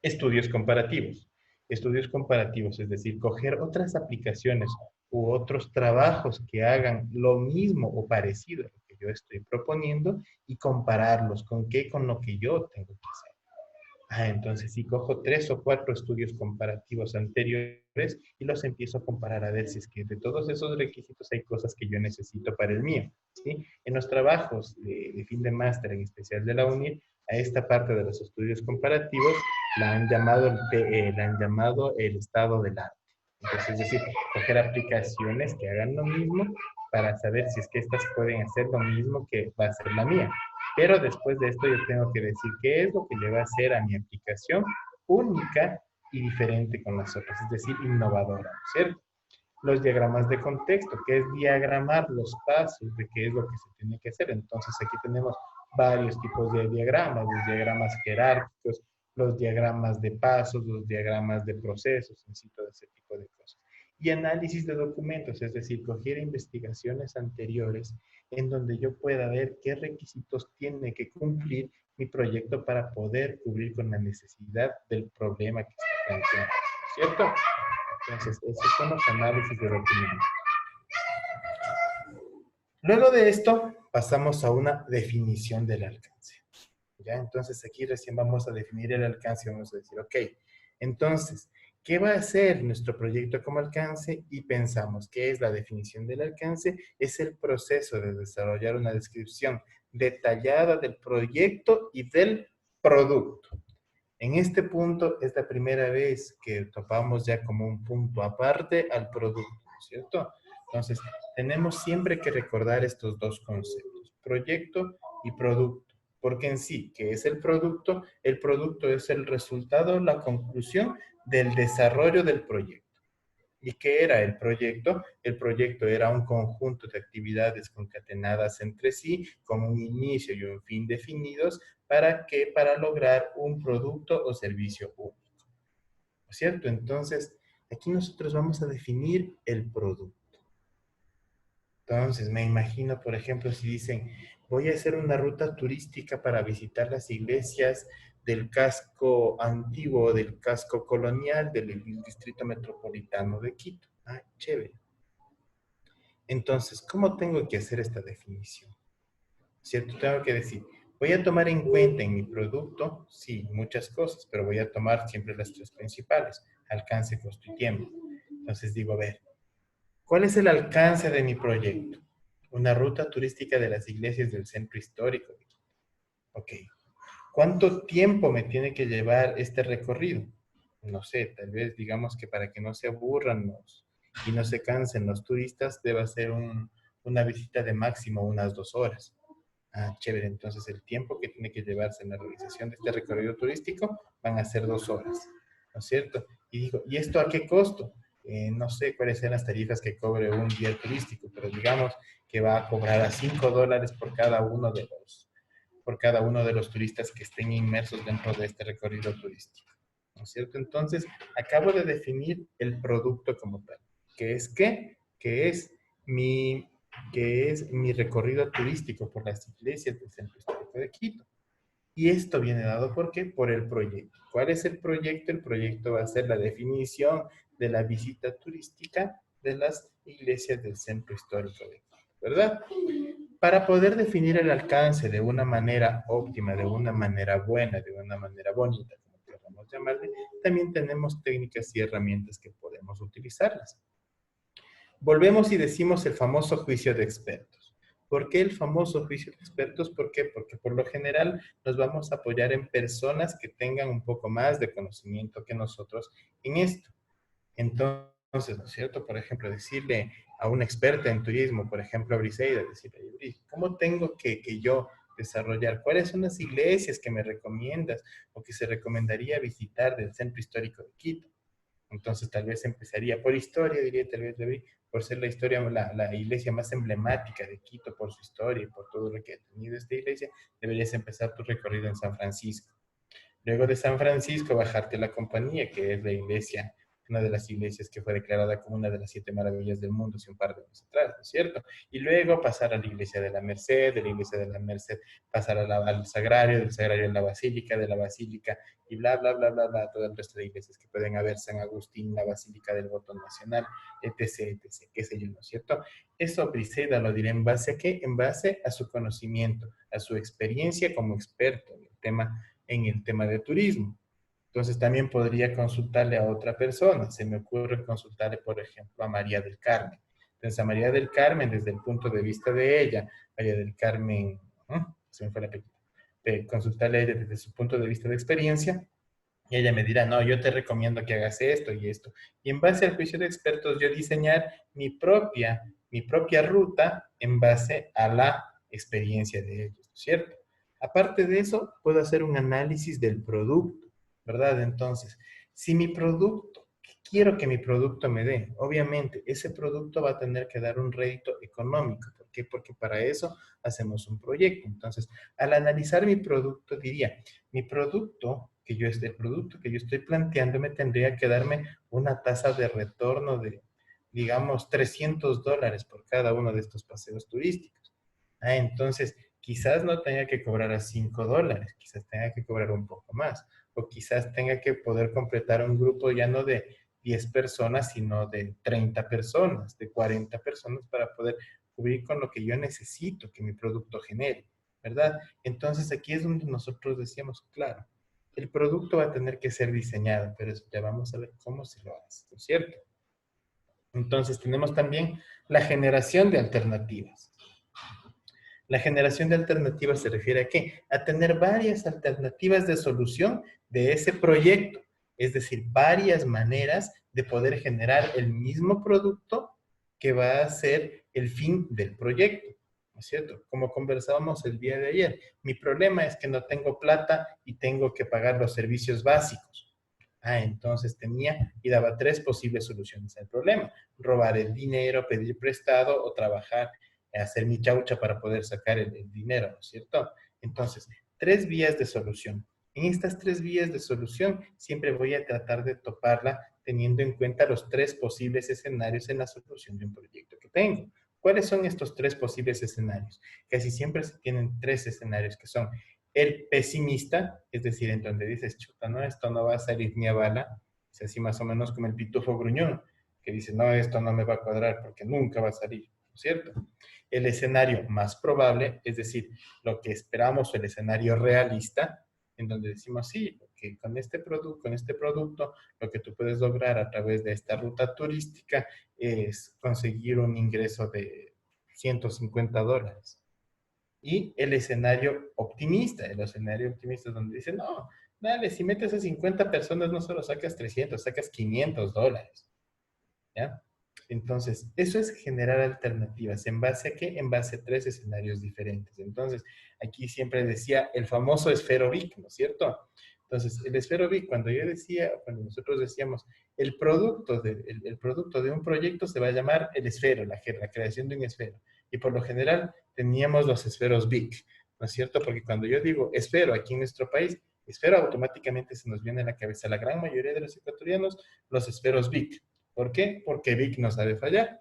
Estudios comparativos. Estudios comparativos, es decir, coger otras aplicaciones u otros trabajos que hagan lo mismo o parecido a lo que yo estoy proponiendo y compararlos con qué, con lo que yo tengo que hacer. Ah, entonces si cojo 3 o 4 estudios comparativos anteriores y los empiezo a comparar a ver si es que de todos esos requisitos hay cosas que yo necesito para el mío, ¿sí? En los trabajos de fin de máster, en especial de la UNIR, a esta parte de los estudios comparativos la han llamado el estado del arte. Entonces, es decir, coger aplicaciones que hagan lo mismo para saber si es que estas pueden hacer lo mismo que va a hacer la mía. Pero después de esto yo tengo que decir qué es lo que le va a hacer a mi aplicación única y diferente con las otras, es decir, innovadora, ¿no es cierto? Los diagramas de contexto, que es diagramar los pasos de qué es lo que se tiene que hacer. Entonces aquí tenemos varios tipos de diagramas, los diagramas jerárquicos, los diagramas de pasos, los diagramas de procesos, en sí, todo ese tipo de cosas. Y análisis de documentos, es decir, coger investigaciones anteriores en donde yo pueda ver qué requisitos tiene que cumplir mi proyecto para poder cubrir con la necesidad del problema que está planteando, ¿cierto? Entonces, esos son los análisis de documentos. Luego de esto, pasamos a una definición del alcance. ¿Ya? Entonces, aquí recién vamos a definir el alcance y vamos a decir, ok, entonces, ¿qué va a ser nuestro proyecto como alcance? Y pensamos, ¿qué es la definición del alcance? Es el proceso de desarrollar una descripción detallada del proyecto y del producto. En este punto es la primera vez que topamos ya como un punto aparte al producto, ¿cierto? Entonces, tenemos siempre que recordar estos dos conceptos, proyecto y producto, porque en sí, ¿qué es el producto? El producto es el resultado, la conclusión del desarrollo del proyecto. ¿Y qué era el proyecto? El proyecto era un conjunto de actividades concatenadas entre sí, con un inicio y un fin definidos, ¿para qué? Para lograr un producto o servicio único. ¿No es cierto? Entonces, aquí nosotros vamos a definir el producto. Entonces, me imagino, por ejemplo, si dicen, voy a hacer una ruta turística para visitar las iglesias del casco antiguo, del casco colonial del distrito metropolitano de Quito. Ah, chévere. Entonces, ¿cómo tengo que hacer esta definición? ¿Cierto? Tengo que decir, voy a tomar en cuenta en mi producto, sí, muchas cosas, pero voy a tomar siempre las 3 principales, alcance, costo y tiempo. Entonces digo, a ver, ¿cuál es el alcance de mi proyecto? Una ruta turística de las iglesias del centro histórico. Ok. ¿Cuánto tiempo me tiene que llevar este recorrido? No sé, tal vez digamos que para que no se aburran y no se cansen los turistas, deba ser una visita de máximo unas 2 horas. Ah, chévere. Entonces el tiempo que tiene que llevarse en la realización de este recorrido turístico van a ser 2 horas, ¿no es cierto? Y digo, ¿y esto a qué costo? No sé cuáles son las tarifas que cobre un guía turístico, pero digamos que va a cobrar a $5 por cada uno de los turistas que estén inmersos dentro de este recorrido turístico, ¿no es cierto? Entonces, acabo de definir el producto como tal. ¿Qué es qué? Que es mi que es mi recorrido turístico por las iglesias del Centro Histórico de Quito. Y esto viene dado, ¿por qué? Por el proyecto. ¿Cuál es el proyecto? El proyecto va a ser la definición de la visita turística de las iglesias del Centro Histórico de Quito, ¿verdad? Para poder definir el alcance de una manera óptima, de una manera buena, de una manera bonita, como queramos llamarle, también tenemos técnicas y herramientas que podemos utilizarlas. Volvemos y decimos el famoso juicio de expertos. ¿Por qué el famoso juicio de expertos? ¿Por qué? Porque por lo general nos vamos a apoyar en personas que tengan un poco más de conocimiento que nosotros en esto. Entonces, ¿no es cierto? Por ejemplo, decirle a una experta en turismo, por ejemplo, a Briseida, decirle, ¿cómo tengo que yo desarrollar? ¿Cuáles son las iglesias que me recomiendas o que se recomendaría visitar del Centro Histórico de Quito? Entonces tal vez empezaría por historia, diría tal vez David, por ser la historia, la iglesia más emblemática de Quito, por su historia y por todo lo que ha tenido esta iglesia, deberías empezar tu recorrido en San Francisco. Luego de San Francisco, bajarte a la Compañía, que es la iglesia, una de las iglesias que fue declarada como una de las 7 maravillas del mundo hace un par de años atrás, ¿no es cierto? Y luego pasar a la iglesia de la Merced, de la iglesia de la Merced pasar al Sagrario, del Sagrario a la Basílica, de la Basílica y bla, bla, bla, bla, bla, todo el resto de iglesias que pueden haber, San Agustín, la Basílica del Botón Nacional, etc., etc., qué sé yo, ¿no es cierto? Eso Briseida lo diré en base a qué? En base a su conocimiento, a su experiencia como experto en el tema de turismo. Entonces también podría consultarle a otra persona. Se me ocurre consultarle, por ejemplo, a María del Carmen. Entonces a María del Carmen, desde el punto de vista de ella, María del Carmen, se me fue la película, consultarle a ella desde su punto de vista de experiencia, y ella me dirá, no, yo te recomiendo que hagas esto y esto. Y en base al juicio de expertos, yo diseñar mi propia ruta en base a la experiencia de ellos, ¿cierto? Aparte de eso, puedo hacer un análisis del producto, ¿verdad? Entonces, si mi producto, ¿qué quiero que mi producto me dé? Obviamente, ese producto va a tener que dar un rédito económico. ¿Por qué? Porque para eso hacemos un proyecto. Entonces, al analizar mi producto, diría, el producto que yo estoy planteando me tendría que darme una tasa de retorno de, digamos, $300 por cada uno de estos paseos turísticos. Entonces, quizás no tenga que cobrar a $5, quizás tenga que cobrar un poco más, o quizás tenga que poder completar un grupo ya no de 10 personas, sino de 30 personas, de 40 personas para poder cubrir con lo que yo necesito que mi producto genere, ¿verdad? Entonces, aquí es donde nosotros decíamos, claro, el producto va a tener que ser diseñado, pero eso ya vamos a ver cómo se lo hace, ¿no es cierto? Entonces, tenemos también la generación de alternativas. La generación de alternativas se refiere a qué? A tener varias alternativas de solución de ese proyecto, es decir, varias maneras de poder generar el mismo producto que va a ser el fin del proyecto, ¿no es cierto? Como conversábamos el día de ayer, mi problema es que no tengo plata y tengo que pagar los servicios básicos. Entonces tenía y daba 3 posibles soluciones al problema: robar el dinero, pedir prestado o trabajar, hacer mi chaucha para poder sacar el dinero, ¿no es cierto? Entonces, 3 vías de solución. En estas 3 vías de solución siempre voy a tratar de toparla teniendo en cuenta los 3 posibles escenarios en la solución de un proyecto que tengo. ¿Cuáles son estos 3 posibles escenarios? Casi siempre se tienen 3 escenarios que son el pesimista, es decir, en donde dices, chuta, no, esto no va a salir ni a bala, es así más o menos como el pitufo gruñón, que dice, no, esto no me va a cuadrar porque nunca va a salir, ¿no es cierto? El escenario más probable, es decir, lo que esperamos, el escenario realista, en donde decimos, sí, que con este producto, lo que tú puedes lograr a través de esta ruta turística es conseguir un ingreso de $150. Y el escenario optimista es donde dice, no, dale, si metes a 50 personas no solo sacas 300, sacas $500, ¿ya? Entonces, eso es generar alternativas. ¿En base a qué? En base a 3 escenarios diferentes. Entonces, aquí siempre decía el famoso esfero Vic, ¿no es cierto? Entonces, el esfero Vic, cuando nosotros decíamos, el producto de un proyecto se va a llamar el esfero, la creación de un esfero. Y por lo general teníamos los esferos Vic, ¿no es cierto? Porque cuando yo digo esfero aquí en nuestro país, esfero automáticamente se nos viene a la cabeza la gran mayoría de los ecuatorianos, los esferos Vic. ¿Por qué? Porque Vic no sabe fallar.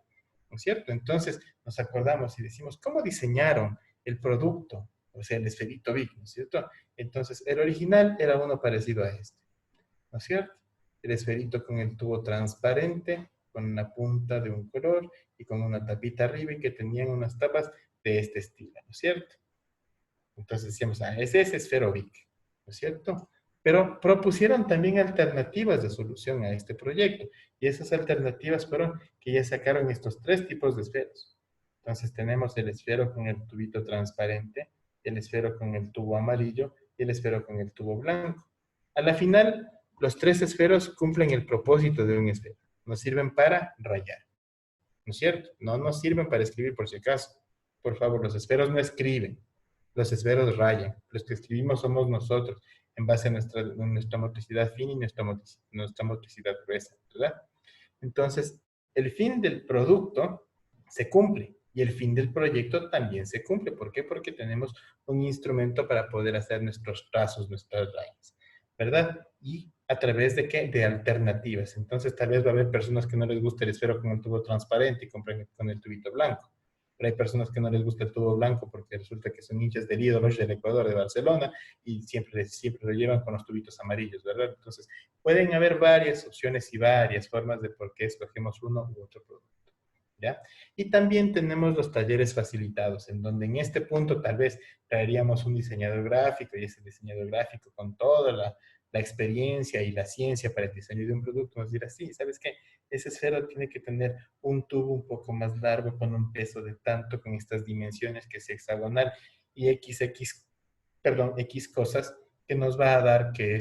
¿no es cierto? Entonces nos acordamos y decimos, ¿cómo diseñaron el producto? O sea, el esferito Vic, ¿no es cierto? Entonces, el original era uno parecido a este, ¿no es cierto? El esferito con el tubo transparente, con una punta de un color y con una tapita arriba y que tenían unas tapas de este estilo, ¿no es cierto? Entonces decíamos, ah, ese es Esferovic, ¿no es cierto? Pero propusieron también alternativas de solución a este proyecto. Y esas alternativas fueron que ya sacaron estos tres tipos de esferos. Entonces tenemos el esfero con el tubito transparente, el esfero con el tubo amarillo y el esfero con el tubo blanco. A la final, los tres esferos cumplen el propósito de un esfero. Nos sirven para rayar, ¿no es cierto? No nos sirven para escribir por si acaso. Por favor, los esferos no escriben, los esferos rayan. Los que escribimos somos nosotros, en base a nuestra motricidad fina y nuestra motricidad gruesa, ¿verdad? Entonces, el fin del producto se cumple y el fin del proyecto también se cumple. ¿Por qué? Porque tenemos un instrumento para poder hacer nuestros trazos, nuestras rayas, ¿verdad? Y a través de qué? De alternativas. Entonces, tal vez va a haber personas que no les gusta el esfero con el tubo transparente y compren con el tubito blanco. Pero hay personas que no les gusta el tubo blanco porque resulta que son hinchas del ídolo del Ecuador, de Barcelona, y siempre lo llevan con los tubitos amarillos, ¿verdad? Entonces, pueden haber varias opciones y varias formas de por qué escogemos uno u otro producto, ¿ya? Y también tenemos los talleres facilitados, en donde en este punto tal vez traeríamos un diseñador gráfico y ese diseñador gráfico con toda la experiencia y la ciencia para el diseño de un producto nos dirá, sí, ¿sabes qué? Ese esfero tiene que tener un tubo un poco más largo con un peso de tanto, con estas dimensiones que es hexagonal y X cosas que nos va a dar que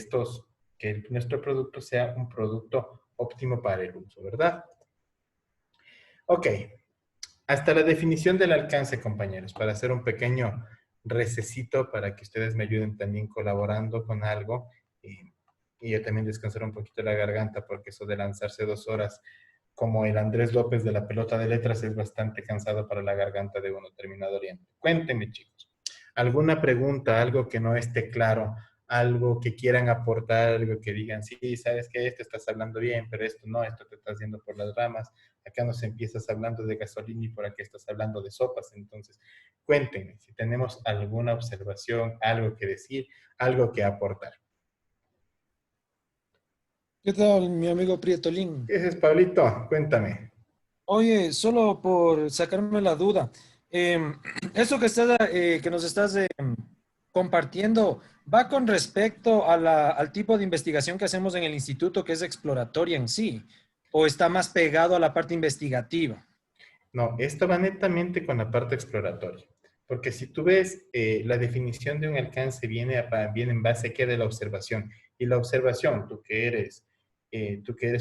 nuestro producto sea un producto óptimo para el uso, ¿verdad? Ok, hasta la definición del alcance, compañeros, para hacer un pequeño recesito para que ustedes me ayuden también colaborando con algo y yo también descansar un poquito la garganta porque eso de lanzarse 2 horas como el Andrés López de la pelota de letras es bastante cansado para la garganta de uno terminado oriente. Cuéntenme, chicos, ¿alguna pregunta, algo que no esté claro, algo que quieran aportar, algo que digan, sí, sabes que esto estás hablando bien, pero esto no, esto te estás yendo por las ramas, acá nos empiezas hablando de gasolina y por aquí estás hablando de sopas, entonces cuéntenme si tenemos alguna observación, algo que decir, algo que aportar. ¿Qué tal, mi amigo Prietolín? ¿Qué es, Pablito? Cuéntame. Oye, solo por sacarme la duda, eso que nos estás compartiendo, ¿va con respecto a al tipo de investigación que hacemos en el instituto, que es exploratoria en sí, o está más pegado a la parte investigativa? No, esto va netamente con la parte exploratoria. Porque si tú ves, la definición de un alcance viene en base a qué de la observación. Y la observación, tú que eres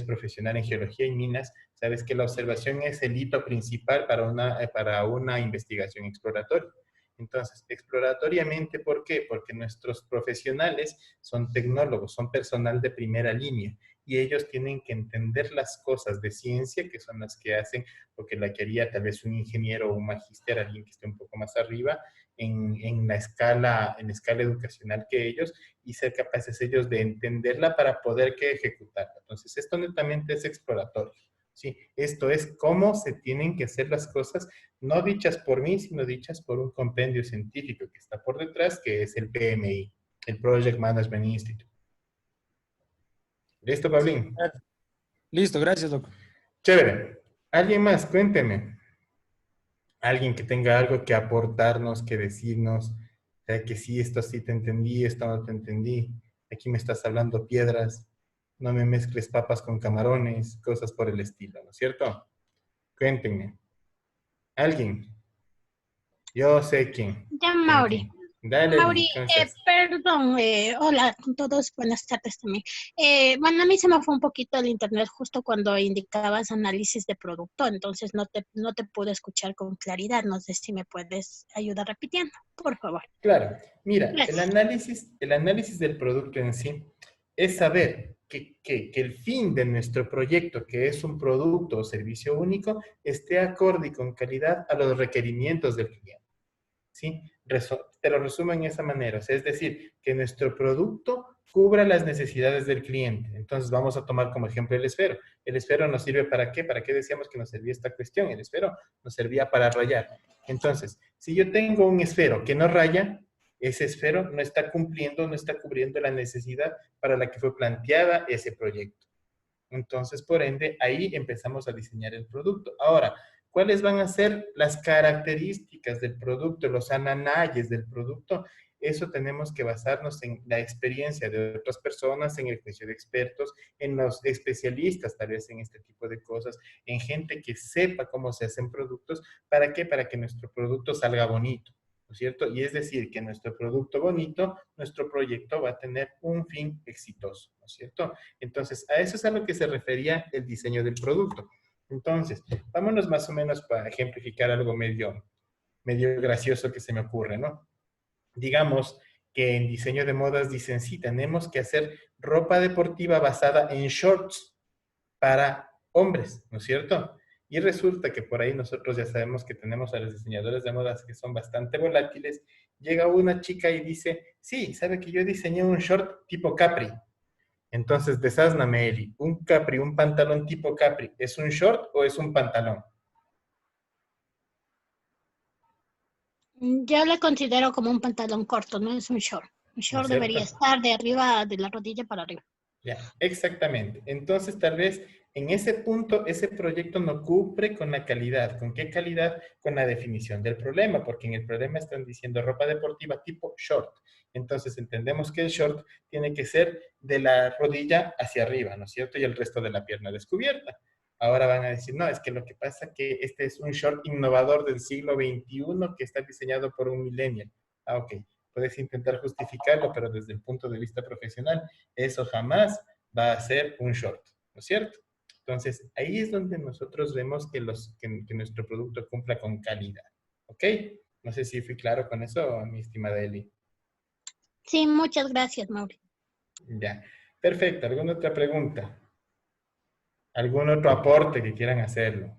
profesional en geología y minas, sabes que la observación es el hito principal para una investigación exploratoria. Entonces, exploratoriamente, ¿por qué? Porque nuestros profesionales son tecnólogos, son personal de primera línea y ellos tienen que entender las cosas de ciencia, que son las que hacen, porque la que haría tal vez un ingeniero o un magíster, alguien que esté un poco más arriba en la escala educacional que ellos, y ser capaces ellos de entenderla para poder que ejecutarla. Entonces, esto netamente es exploratorio. Sí, esto es cómo se tienen que hacer las cosas, no dichas por mí, sino dichas por un compendio científico que está por detrás, que es el PMI, el Project Management Institute. ¿Listo, Pablín? Listo, gracias, loco. Chévere. ¿Alguien más? Cuénteme. Alguien que tenga algo que aportarnos, que decirnos, o sea, que sí, esto sí te entendí, esto no te entendí, aquí me estás hablando piedras, no me mezcles papas con camarones, cosas por el estilo, ¿no es cierto? Cuéntenme. ¿Alguien? Yo sé quién. Ya, Cuéntenme. Mauri. Dale, Lili, Mauri, ¿cómo estás? perdón, hola con todos, buenas tardes también. Bueno, a mí se me fue un poquito el internet justo cuando indicabas análisis de producto, entonces no te pude escuchar con claridad. No sé si me puedes ayudar repitiendo, por favor. Claro, mira, Gracias. el análisis del producto en sí es saber que el fin de nuestro proyecto, que es un producto o servicio único, esté acorde y con calidad a los requerimientos del cliente. ¿Sí? te lo resumo en esa manera. O sea, es decir, que nuestro producto cubra las necesidades del cliente. Entonces vamos a tomar como ejemplo el esfero. El esfero nos sirve ¿para qué? ¿Para qué decíamos que nos servía esta cuestión? El esfero nos servía para rayar. Entonces, si yo tengo un esfero que no raya, ese esfero no está cumpliendo, no está cubriendo la necesidad para la que fue planteada ese proyecto. Entonces, por ende, ahí empezamos a diseñar el producto. Ahora, ¿cuáles van a ser las características del producto, los ananayes del producto? Eso tenemos que basarnos en la experiencia de otras personas, en el juicio de expertos, en los especialistas tal vez en este tipo de cosas, en gente que sepa cómo se hacen productos. ¿Para qué? Para que nuestro producto salga bonito, ¿no es cierto? Y es decir, que nuestro producto bonito, nuestro proyecto va a tener un fin exitoso, ¿no es cierto? Entonces, a eso es a lo que se refería el diseño del producto. Entonces, vámonos más o menos para ejemplificar algo medio gracioso que se me ocurre, ¿no? Digamos que en diseño de modas dicen, sí, tenemos que hacer ropa deportiva basada en shorts para hombres, ¿no es cierto? Y resulta que por ahí nosotros ya sabemos que tenemos a los diseñadores de modas que son bastante volátiles. Llega una chica y dice, sí, ¿sabe que yo diseñé un short tipo Capri? Entonces, desázname, Eli, un Capri, un pantalón tipo Capri, ¿es un short o es un pantalón? Yo le considero como un pantalón corto, no es un short. Un ¿No es short cierto? debería estar de arriba, de la rodilla para arriba. Ya, exactamente. Entonces, tal vez en ese punto, ese proyecto no cumple con la calidad. ¿Con qué calidad? Con la definición del problema, porque en el problema están diciendo ropa deportiva tipo short. Entonces, entendemos que el short tiene que ser de la rodilla hacia arriba, ¿no es cierto? Y el resto de la pierna descubierta. Ahora van a decir, no, es que lo que pasa es que este es un short innovador del siglo XXI que está diseñado por un millennial. Ah, ok. Puedes intentar justificarlo, pero desde el punto de vista profesional, eso jamás va a ser un short, ¿no es cierto? Entonces, ahí es donde nosotros vemos que nuestro producto cumpla con calidad, ¿ok? No sé si fui claro con eso, mi estimada Eli. Sí, muchas gracias, Mauri. Ya, perfecto. ¿Alguna otra pregunta? ¿Algún otro aporte que quieran hacerlo?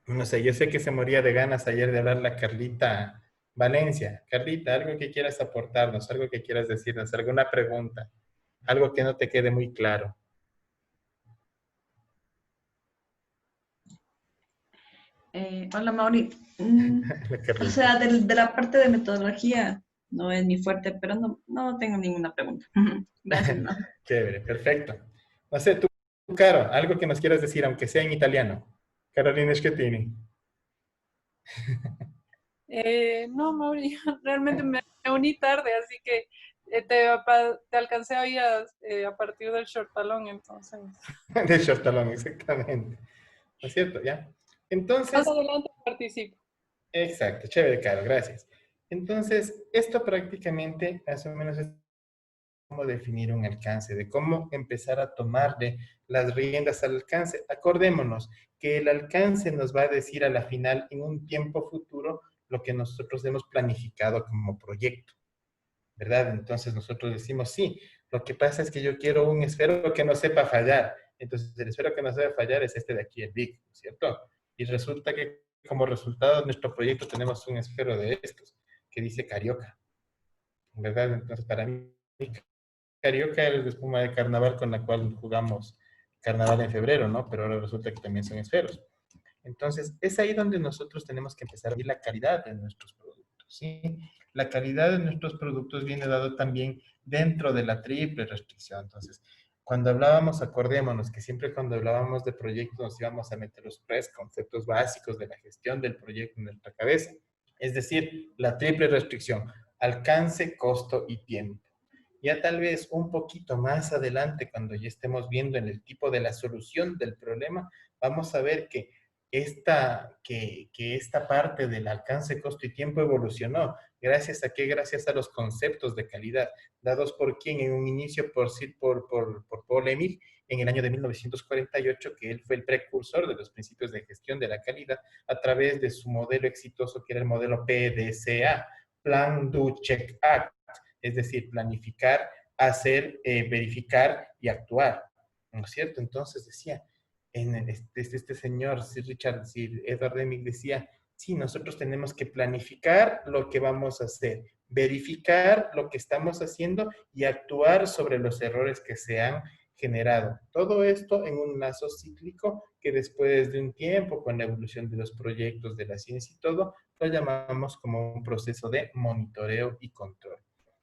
No sé, yo sé que se moría de ganas ayer de hablar la Carlita Valencia. Carlita, algo que quieras aportarnos, algo que quieras decirnos, alguna pregunta, algo que no te quede muy claro. Hola, Mauri. La O Carlita. sea, de la parte de metodología no es mi fuerte, pero no tengo ninguna pregunta. Gracias, ¿no? Chévere, perfecto. No sé, tú, Caro, algo que nos quieras decir, aunque sea en italiano. Carolina Schettini. No, Mauri, realmente me uní tarde, así que te alcancé ahí a partir del short talón, entonces. De Shortalón, exactamente. ¿No es cierto? ¿Ya? Entonces, Más adelante participo. exacto, chévere, Caro, gracias. Entonces, esto prácticamente, más o menos, es cómo definir un alcance, de cómo empezar a tomarle las riendas al alcance. Acordémonos que el alcance nos va a decir a la final, en un tiempo futuro, lo que nosotros hemos planificado como proyecto, ¿verdad? Entonces nosotros decimos, sí, lo que pasa es que yo quiero un esfero que no sepa fallar. Entonces el esfero que no sepa fallar es este de aquí, el Big, ¿cierto? Y resulta que como resultado de nuestro proyecto tenemos un esfero de estos que dice Carioca, ¿verdad? Entonces para mí Carioca es la espuma de carnaval con la cual jugamos carnaval en febrero, ¿no? Pero ahora resulta que también son esferos. Entonces, es ahí donde nosotros tenemos que empezar a ver la calidad de nuestros productos, ¿sí? La calidad de nuestros productos viene dado también dentro de la triple restricción. Entonces, cuando hablábamos, acordémonos que siempre cuando hablábamos de proyectos nos íbamos a meter los tres conceptos básicos de la gestión del proyecto en nuestra cabeza. Es decir, la triple restricción, alcance, costo y tiempo. Ya tal vez un poquito más adelante, cuando ya estemos viendo en el tipo de la solución del problema, vamos a ver que esta parte del alcance, costo y tiempo evolucionó. ¿Gracias a qué? Gracias a los conceptos de calidad, dados por quien en un inicio por Paul Emil en el año de 1948, que él fue el precursor de los principios de gestión de la calidad a través de su modelo exitoso, que era el modelo PDCA, Plan, Do, Check, Act, es decir, planificar, hacer, verificar y actuar, ¿no es cierto? Entonces decía, este señor, Sir Edward Deming decía, sí, nosotros tenemos que planificar lo que vamos a hacer, verificar lo que estamos haciendo y actuar sobre los errores que se han generado. Todo esto en un lazo cíclico que después de un tiempo, con la evolución de los proyectos, de la ciencia y todo, lo llamamos como un proceso de monitoreo y control,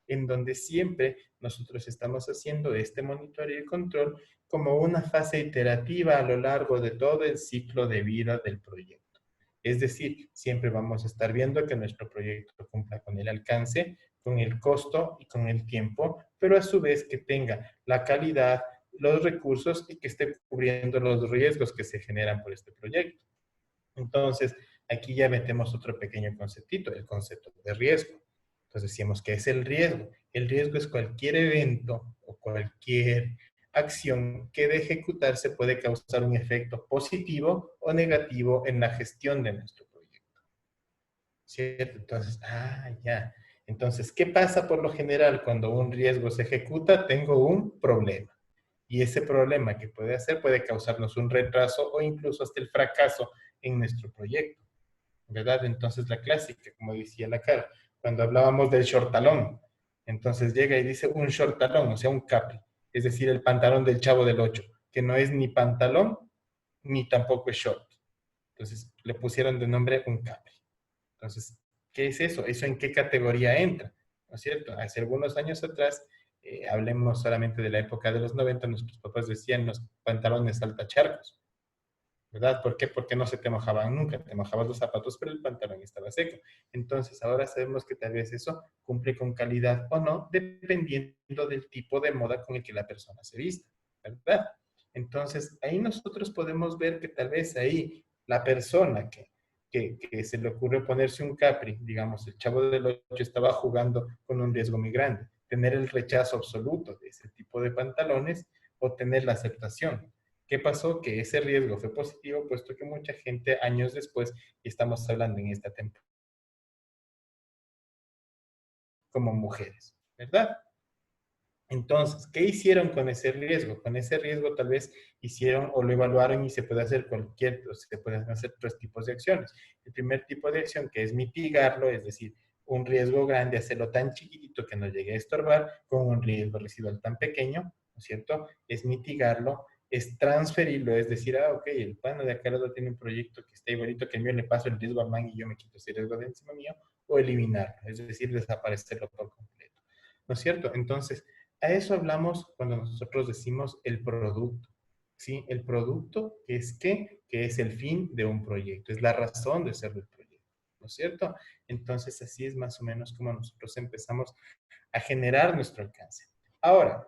en donde siempre nosotros estamos haciendo este monitoreo y control como una fase iterativa a lo largo de todo el ciclo de vida del proyecto. Es decir, siempre vamos a estar viendo que nuestro proyecto cumpla con el alcance, con el costo y con el tiempo, pero a su vez que tenga la calidad, los recursos y que esté cubriendo los riesgos que se generan por este proyecto. Entonces, aquí ya metemos otro pequeño conceptito, el concepto de riesgo. Entonces decíamos que es el riesgo. El riesgo es cualquier evento o cualquier acción que de ejecutarse puede causar un efecto positivo o negativo en la gestión de nuestro proyecto. ¿Cierto? Entonces, ya. Entonces, ¿qué pasa por lo general cuando un riesgo se ejecuta? Tengo un problema. Y ese problema que puede hacer puede causarnos un retraso o incluso hasta el fracaso en nuestro proyecto. ¿Verdad? Entonces, la clásica, como decía la cara, cuando hablábamos del shortalón, entonces llega y dice un shortalón, o sea, un capri. Es decir, el pantalón del Chavo del 8, que no es ni pantalón, ni tampoco es short. Entonces, le pusieron de nombre un capri. Entonces, ¿qué es eso? ¿Eso en qué categoría entra? ¿No es cierto? Hace algunos años atrás, hablemos solamente de la época de los 90, nuestros papás decían los pantalones saltacharcos. ¿Verdad? ¿Por qué? Porque no se te mojaban nunca. Te mojabas los zapatos, pero el pantalón estaba seco. Entonces, ahora sabemos que tal vez eso cumple con calidad o no, dependiendo del tipo de moda con el que la persona se vista, ¿verdad? Entonces, ahí nosotros podemos ver que tal vez ahí la persona que se le ocurrió ponerse un capri, digamos, el Chavo del 8 estaba jugando con un riesgo muy grande. Tener el rechazo absoluto de ese tipo de pantalones o tener la aceptación. ¿Qué pasó? Que ese riesgo fue positivo, puesto que mucha gente años después, y estamos hablando en esta temporada, como mujeres, ¿verdad? Entonces, ¿qué hicieron con ese riesgo? Con ese riesgo tal vez hicieron o lo evaluaron y se puede hacer se pueden hacer tres tipos de acciones. El primer tipo de acción, que es mitigarlo, es decir, un riesgo grande, hacerlo tan chiquitito que no llegue a estorbar, con un riesgo residual tan pequeño, ¿no es cierto? Es mitigarlo, es transferirlo, es decir, ok, el pana de acá lado tiene un proyecto que está igualito que el mío, le paso el riesgo al man y yo me quito ese riesgo de encima mío, o eliminarlo, es decir, desaparecerlo por completo, ¿no es cierto? Entonces, a eso hablamos cuando nosotros decimos el producto, ¿sí? El producto es ¿qué? Que es el fin de un proyecto, es la razón de ser del proyecto, ¿no es cierto? Entonces, así es más o menos como nosotros empezamos a generar nuestro alcance. Ahora,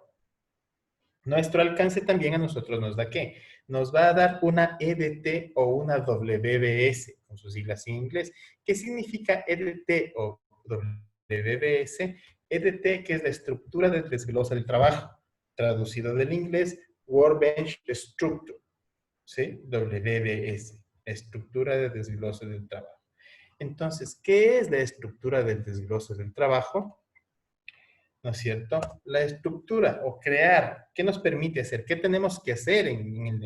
nuestro alcance también a nosotros nos da ¿qué? Nos va a dar una EDT o una WBS, con sus siglas en inglés. ¿Qué significa EDT o WBS? EDT, que es la estructura de desglose del trabajo, traducido del inglés, Workbench Structure, ¿sí? WBS, estructura de desglose del trabajo. Entonces, ¿qué es la estructura del desglose del trabajo? ¿No es cierto? La estructura o crear, ¿qué nos permite hacer? ¿Qué tenemos que hacer en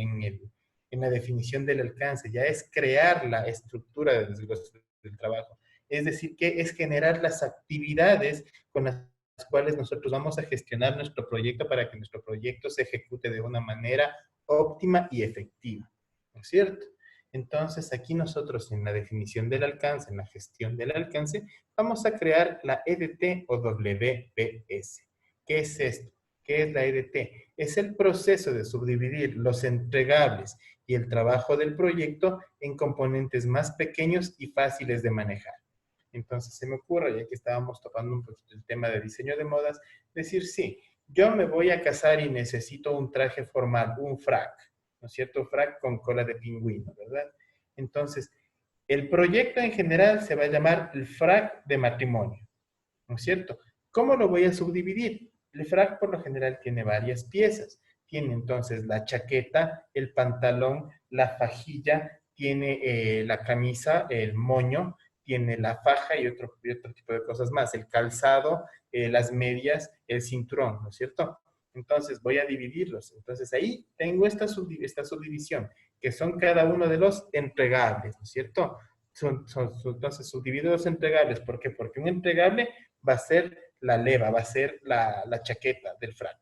la definición del alcance? Ya es crear la estructura del desglose del trabajo. Es decir, que es generar las actividades con las cuales nosotros vamos a gestionar nuestro proyecto para que nuestro proyecto se ejecute de una manera óptima y efectiva. ¿No es cierto? Entonces, aquí nosotros en la definición del alcance, en la gestión del alcance, vamos a crear la EDT o WBS. ¿Qué es esto? ¿Qué es la EDT? Es el proceso de subdividir los entregables y el trabajo del proyecto en componentes más pequeños y fáciles de manejar. Entonces, se me ocurre, ya que estábamos tocando un poquito el tema de diseño de modas, decir, sí, yo me voy a casar y necesito un traje formal, un frac, ¿no es cierto? Frac con cola de pingüino, ¿verdad? Entonces, el proyecto en general se va a llamar el frac de matrimonio, ¿no es cierto? ¿Cómo lo voy a subdividir? El frac por lo general tiene varias piezas. Tiene entonces la chaqueta, el pantalón, la fajilla, tiene la camisa, el moño, tiene la faja y otro tipo de cosas más, el calzado, las medias, el cinturón, ¿no es cierto? Entonces voy a dividirlos. Entonces ahí tengo esta subdivisión, que son cada uno de los entregables, ¿no es cierto? Entonces subdivido los entregables. ¿Por qué? Porque un entregable va a ser la leva, va a ser la chaqueta del frac,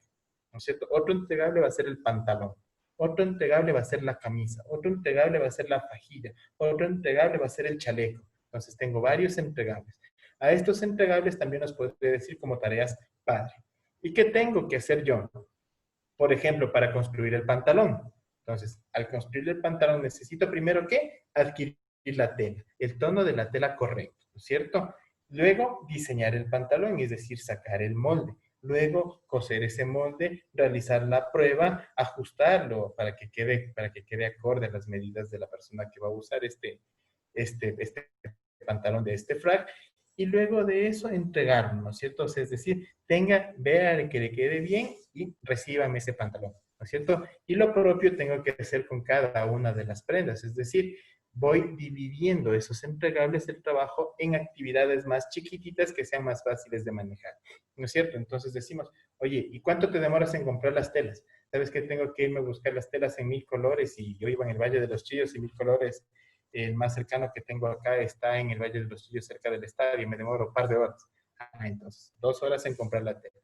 ¿no es cierto? Otro entregable va a ser el pantalón. Otro entregable va a ser la camisa. Otro entregable va a ser la fajilla. Otro entregable va a ser el chaleco. Entonces tengo varios entregables. A estos entregables también los podría decir como tareas padre. ¿Y qué tengo que hacer yo? Por ejemplo, para construir el pantalón. Entonces, al construir el pantalón necesito primero ¿qué? Adquirir la tela, el tono de la tela correcto, ¿no es cierto? Luego, diseñar el pantalón, es decir, sacar el molde. Luego, coser ese molde, realizar la prueba, ajustarlo para que quede acorde a las medidas de la persona que va a usar este pantalón de este frac. Y luego de eso, entregarlo, ¿no es cierto? O sea, es decir, vea que le quede bien y recíbame ese pantalón, ¿no es cierto? Y lo propio tengo que hacer con cada una de las prendas, es decir, voy dividiendo esos entregables del trabajo en actividades más chiquititas que sean más fáciles de manejar, ¿no es cierto? Entonces decimos, oye, ¿y cuánto te demoras en comprar las telas? ¿Sabes que tengo que irme a buscar las telas en 1000 colores y yo iba en el Valle de los Chillos y 1000 colores, el más cercano que tengo acá está en el Valle de los Chillos cerca del estadio, me demoro un par de horas. Entonces, 2 horas en comprar la tela.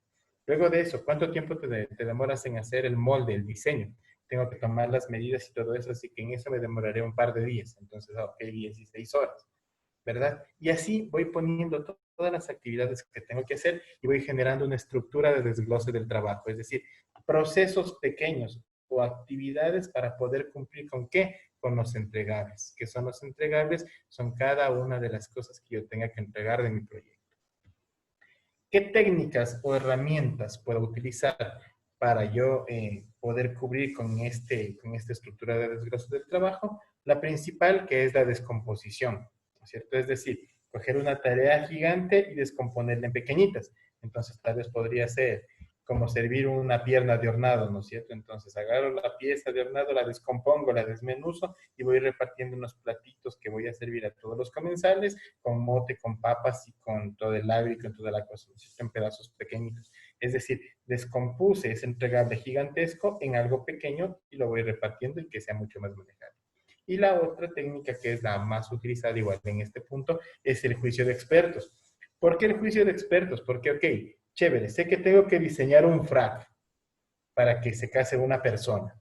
Luego de eso, ¿cuánto tiempo te demoras en hacer el molde, el diseño? Tengo que tomar las medidas y todo eso, así que en eso me demoraré un par de días. Entonces, ok, 16 horas, ¿verdad? Y así voy poniendo todas las actividades que tengo que hacer y voy generando una estructura de desglose del trabajo, es decir, procesos pequeños o actividades para poder cumplir con qué, con los entregables. ¿Qué son los entregables? Son cada una de las cosas que yo tenga que entregar de mi proyecto. ¿Qué técnicas o herramientas puedo utilizar para yo poder cubrir con esta estructura de desglose del trabajo? La principal, que es la descomposición, ¿no es cierto? Es decir, coger una tarea gigante y descomponerla en pequeñitas. Entonces, tal vez podría ser como servir una pierna de hornado, ¿no es cierto? Entonces, agarro la pieza de hornado, la descompongo, la desmenuzo y voy repartiendo unos platitos que voy a servir a todos los comensales con mote, con papas y con todo el agua y con toda la cosa, ¿no es cierto? En pedazos pequeñitos. Es decir, descompuse ese entregable gigantesco en algo pequeño y lo voy repartiendo y que sea mucho más manejable. Y la otra técnica que es la más utilizada igual en este punto es el juicio de expertos. ¿Por qué el juicio de expertos? Porque, ok, chévere, sé que tengo que diseñar un frac para que se case una persona,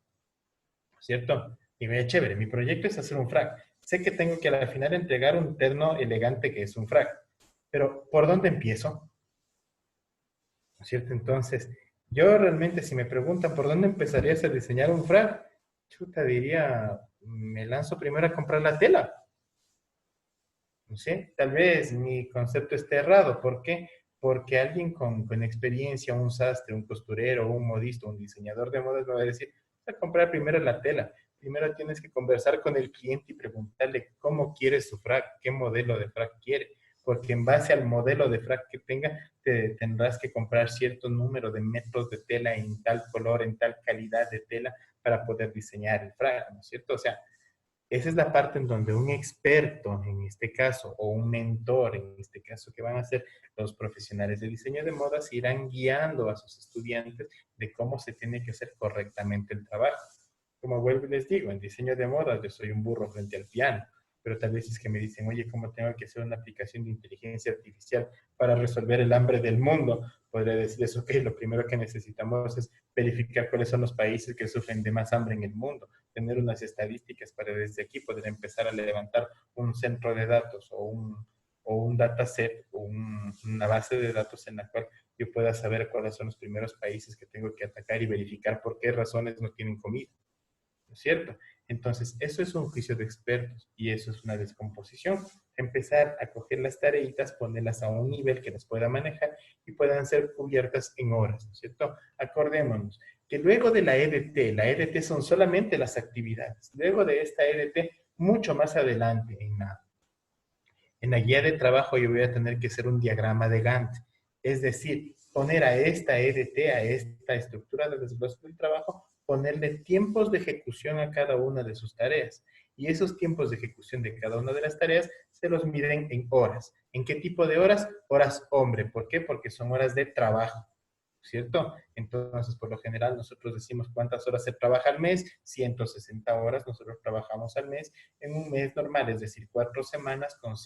¿cierto? Y me chévere, mi proyecto es hacer un frac. Sé que tengo que al final entregar un terno elegante que es un frac, pero ¿por dónde empiezo? ¿No es cierto? Entonces, yo realmente si me preguntan por dónde empezarías a diseñar un frac, chuta, diría, me lanzo primero a comprar la tela. ¿No sé? Tal vez mi concepto esté errado. ¿Por qué? Porque alguien con experiencia, un sastre, un costurero, un modista, un diseñador de modas me va a decir, a comprar primero la tela. Primero tienes que conversar con el cliente y preguntarle cómo quiere su frac, qué modelo de frac quiere. Porque en base al modelo de frac que tenga, te tendrás que comprar cierto número de metros de tela en tal color, en tal calidad de tela para poder diseñar el frac, ¿no es cierto? O sea, esa es la parte en donde un experto, en este caso, o un mentor, en este caso, que van a ser los profesionales de diseño de modas, irán guiando a sus estudiantes de cómo se tiene que hacer correctamente el trabajo. Como vuelvo y les digo, en diseño de modas yo soy un burro frente al piano, pero tal vez es que me dicen, oye, ¿cómo tengo que hacer una aplicación de inteligencia artificial para resolver el hambre del mundo? Podría decirles, ok, lo primero que necesitamos es verificar cuáles son los países que sufren de más hambre en el mundo, tener unas estadísticas para desde aquí poder empezar a levantar un centro de datos o un dataset o una base de datos en la cual yo pueda saber cuáles son los primeros países que tengo que atacar y verificar por qué razones no tienen comida. ¿No es cierto? Entonces, eso es un juicio de expertos y eso es una descomposición. Empezar a coger las tareitas, ponerlas a un nivel que las pueda manejar y puedan ser cubiertas en horas, ¿no es cierto? Acordémonos que luego de la EDT son solamente las actividades. Luego de esta EDT, mucho más adelante en la guía de trabajo yo voy a tener que hacer un diagrama de Gantt. Es decir, poner a esta EDT, a esta estructura de desglose del trabajo, ponerle tiempos de ejecución a cada una de sus tareas. Y esos tiempos de ejecución de cada una de las tareas se los miden en horas. ¿En qué tipo de horas? Horas hombre. ¿Por qué? Porque son horas de trabajo. ¿cierto? Entonces, por lo general, nosotros decimos cuántas horas se trabaja al mes, 160 horas nosotros trabajamos al mes, en un mes normal, es decir, 4 semanas con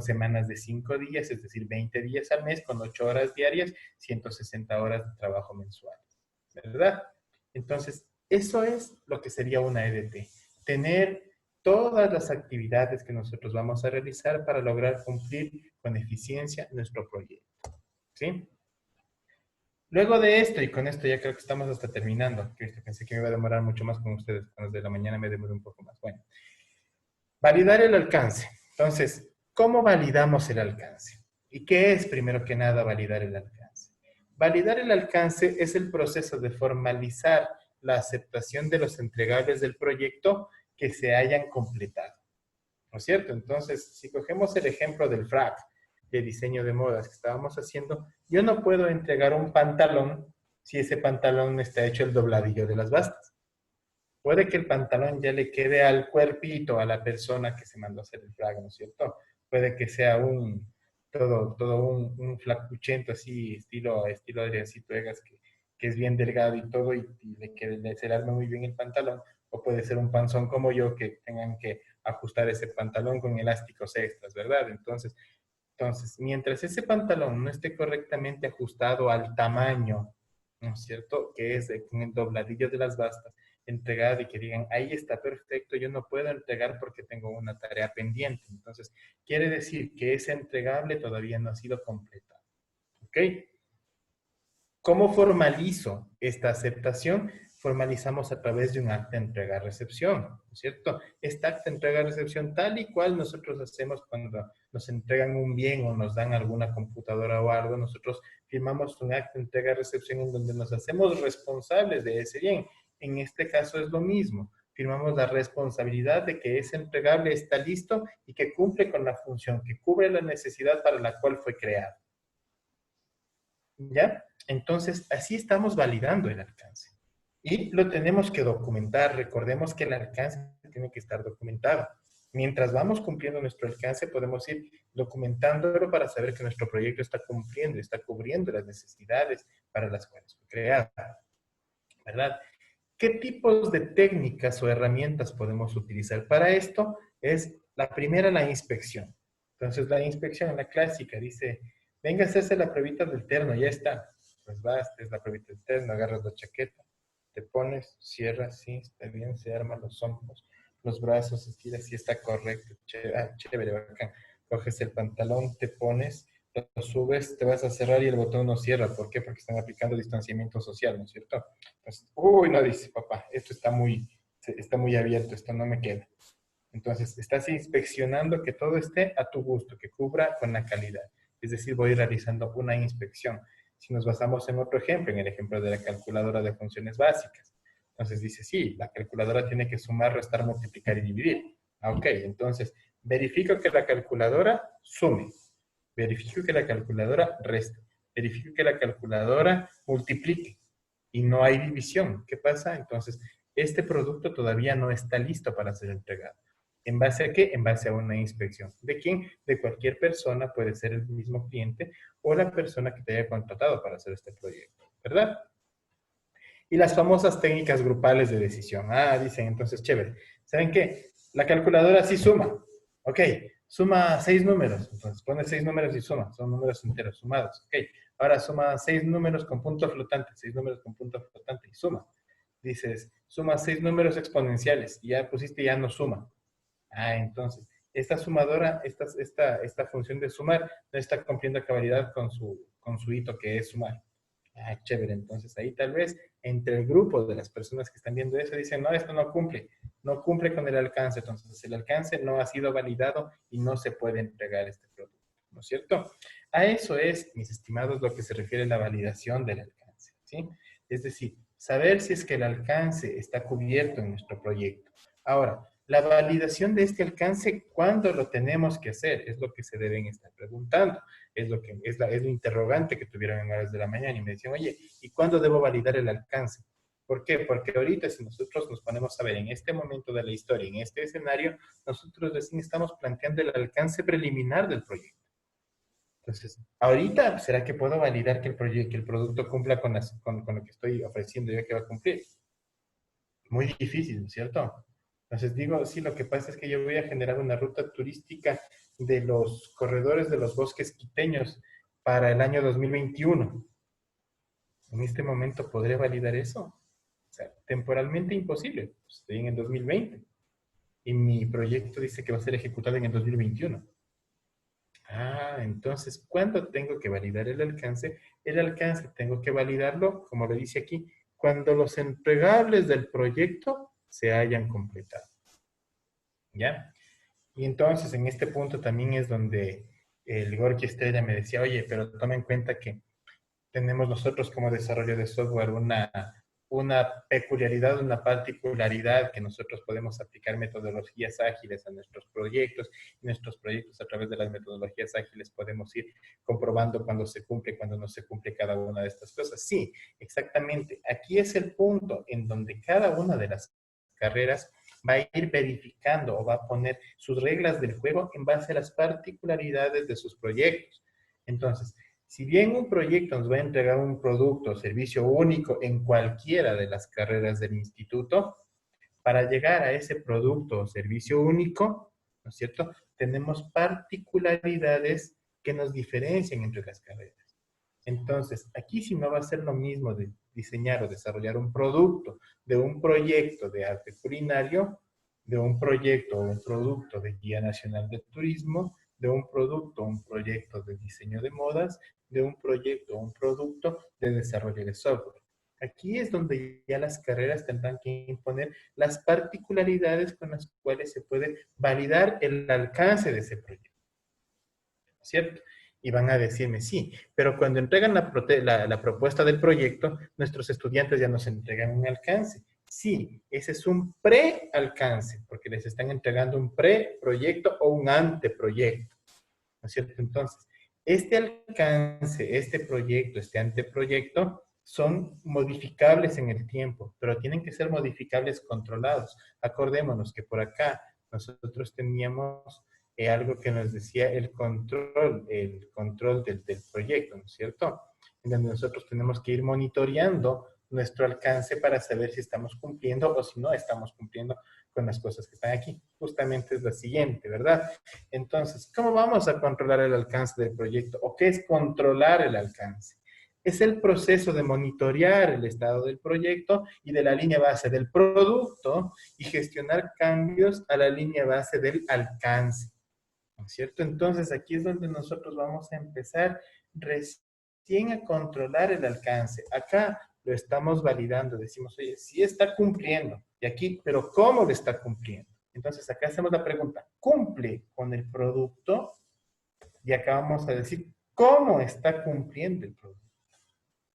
semanas de 5 días, es decir, 20 días al mes, con 8 horas diarias, 160 horas de trabajo mensual, ¿verdad? Entonces, eso es lo que sería una EDT, tener todas las actividades que nosotros vamos a realizar para lograr cumplir con eficiencia nuestro proyecto, ¿sí? Luego de esto, y con esto ya creo que estamos hasta terminando, que pensé que me iba a demorar mucho más con ustedes, con los de la mañana me demoré un poco más. Bueno, validar el alcance. Entonces, ¿cómo validamos el alcance? ¿Y qué es, primero que nada, validar el alcance? Validar el alcance es el proceso de formalizar la aceptación de los entregables del proyecto que se hayan completado, ¿no es cierto? Entonces, si cogemos el ejemplo del FRAC, de diseño de modas que estábamos haciendo, yo no puedo entregar un pantalón si ese pantalón me está hecho el dobladillo de las bastas. Puede que el pantalón ya le quede al cuerpito, a la persona que se mandó a hacer el FRAC, ¿no es cierto? Puede que sea todo un flacuchento así, estilo Adriancito Egas, que es bien delgado y todo, y se le arma muy bien el pantalón, o puede ser un panzón como yo, que tengan que ajustar ese pantalón con elásticos extras, ¿verdad? Entonces, mientras ese pantalón no esté correctamente ajustado al tamaño, ¿no es cierto? Que es con el dobladillo de las bastas, entregado y que digan, ahí está perfecto, yo no puedo entregar porque tengo una tarea pendiente. Entonces, quiere decir que ese entregable todavía no ha sido completado. ¿Ok? ¿Cómo formalizo esta aceptación? Formalizamos a través de un acta de entrega-recepción, ¿no es cierto? Esta acta de entrega-recepción tal y cual nosotros hacemos cuando nos entregan un bien o nos dan alguna computadora o algo, nosotros firmamos un acta de entrega-recepción en donde nos hacemos responsables de ese bien. En este caso es lo mismo. Firmamos la responsabilidad de que ese entregable está listo y que cumple con la función, que cubre la necesidad para la cual fue creado. ¿Ya? Entonces, así estamos validando el alcance. Y lo tenemos que documentar. Recordemos que el alcance tiene que estar documentado. Mientras vamos cumpliendo nuestro alcance, podemos ir documentándolo para saber que nuestro proyecto está cumpliendo, está cubriendo las necesidades para las cuales fue creado, ¿verdad? ¿Qué tipos de técnicas o herramientas podemos utilizar para esto? Es la primera, la inspección. Entonces, la inspección, la clásica, dice, venga a hacerse la pruebita del terno, ya está. Pues vas, es la pruebita del terno, agarras la chaqueta, te pones, cierras, sí, está bien, se arman los hombros, los brazos, estiras, sí está correcto, chévere, bacán. Coges el pantalón, te pones, lo subes, te vas a cerrar y el botón no cierra. ¿Por qué? Porque están aplicando distanciamiento social, ¿no es cierto? Entonces, uy, no, dice, papá, esto está muy abierto, esto no me queda. Entonces, estás inspeccionando que todo esté a tu gusto, que cubra con la calidad. Es decir, voy realizando una inspección. Si nos basamos en otro ejemplo, en el ejemplo de la calculadora de funciones básicas, entonces dice, sí, la calculadora tiene que sumar, restar, multiplicar y dividir. Ok, entonces, verifico que la calculadora sume. Verifico que la calculadora reste. Verifico que la calculadora multiplique. Y no hay división. ¿Qué pasa? Entonces, este producto todavía no está listo para ser entregado. ¿En base a qué? En base a una inspección. ¿De quién? De cualquier persona, puede ser el mismo cliente o la persona que te haya contratado para hacer este proyecto, ¿verdad? Y las famosas técnicas grupales de decisión. Ah, dicen entonces, chévere. ¿Saben qué? La calculadora sí suma. Ok, suma 6 números. Entonces pone 6 números y suma. Son números enteros sumados. Ok, ahora suma 6 números con punto flotante. 6 números con punto flotante y suma. Dices, suma 6 números exponenciales. Y ya pusiste, ya no suma. Ah, entonces, esta sumadora, esta función de sumar, no está cumpliendo a cabalidad con su hito que es sumar. Ah, chévere. Entonces, ahí tal vez entre el grupo de las personas que están viendo eso dicen, no, esto no cumple con el alcance. Entonces, el alcance no ha sido validado y no se puede entregar este producto, ¿no es cierto? A eso es, mis estimados, lo que se refiere a la validación del alcance, ¿sí? Es decir, saber si es que el alcance está cubierto en nuestro proyecto. Ahora, la validación de este alcance, ¿cuándo lo tenemos que hacer? Es lo que se deben estar preguntando. Es lo interrogante que tuvieron en horas de la mañana y me decían, oye, ¿y cuándo debo validar el alcance? ¿Por qué? Porque ahorita si nosotros nos ponemos a ver en este momento de la historia, en este escenario, nosotros recién estamos planteando el alcance preliminar del proyecto. Entonces, ahorita, ¿será que puedo validar que que el producto cumpla con lo que estoy ofreciendo ya que va a cumplir? Muy difícil, ¿no es cierto? Entonces digo, sí, lo que pasa es que yo voy a generar una ruta turística de los corredores de los bosques quiteños para el año 2021. En este momento, ¿podré validar eso? O sea, temporalmente imposible. Estoy en el 2020 y mi proyecto dice que va a ser ejecutado en el 2021. Ah, entonces, ¿cuándo tengo que validar el alcance? El alcance tengo que validarlo, como lo dice aquí, cuando los entregables del proyecto se hayan completado. ¿Ya? Y entonces, en este punto también es donde el Gorky Estrella me decía, oye, pero toma en cuenta que tenemos nosotros como desarrollo de software una peculiaridad, una particularidad que nosotros podemos aplicar metodologías ágiles a nuestros proyectos. Nuestros proyectos a través de las metodologías ágiles podemos ir comprobando cuando se cumple, cuando no se cumple cada una de estas cosas. Sí, exactamente. Aquí es el punto en donde cada una de las carreras va a ir verificando o va a poner sus reglas del juego en base a las particularidades de sus proyectos. Entonces, si bien un proyecto nos va a entregar un producto o servicio único en cualquiera de las carreras del instituto, para llegar a ese producto o servicio único, ¿no es cierto? Tenemos particularidades que nos diferencian entre las carreras. Entonces, aquí si no va a ser lo mismo de diseñar o desarrollar un producto, de un proyecto de arte culinario, de un proyecto o un producto de Guía Nacional de Turismo, de un producto o un proyecto de diseño de modas, de un proyecto o un producto de desarrollo de software. Aquí es donde ya las carreras tendrán que imponer las particularidades con las cuales se puede validar el alcance de ese proyecto. ¿Cierto? Y van a decirme, sí, pero cuando entregan la propuesta del proyecto, nuestros estudiantes ya nos entregan un alcance. Sí, ese es un pre-alcance, porque les están entregando un pre-proyecto o un anteproyecto. ¿No es cierto? Entonces, este alcance, este proyecto, este anteproyecto, son modificables en el tiempo, pero tienen que ser modificables controlados. Acordémonos que por acá nosotros teníamos algo que nos decía el control del proyecto, ¿no es cierto? En donde nosotros tenemos que ir monitoreando nuestro alcance para saber si estamos cumpliendo o si no estamos cumpliendo con las cosas que están aquí. Justamente es la siguiente, ¿verdad? Entonces, ¿cómo vamos a controlar el alcance del proyecto? ¿O qué es controlar el alcance? Es el proceso de monitorear el estado del proyecto y de la línea base del producto y gestionar cambios a la línea base del alcance. ¿No es cierto? Entonces, aquí es donde nosotros vamos a empezar recién a controlar el alcance. Acá lo estamos validando, decimos, oye, sí está cumpliendo. Y aquí, pero ¿cómo lo está cumpliendo? Entonces, acá hacemos la pregunta, ¿cumple con el producto? Y acá vamos a decir, ¿cómo está cumpliendo el producto?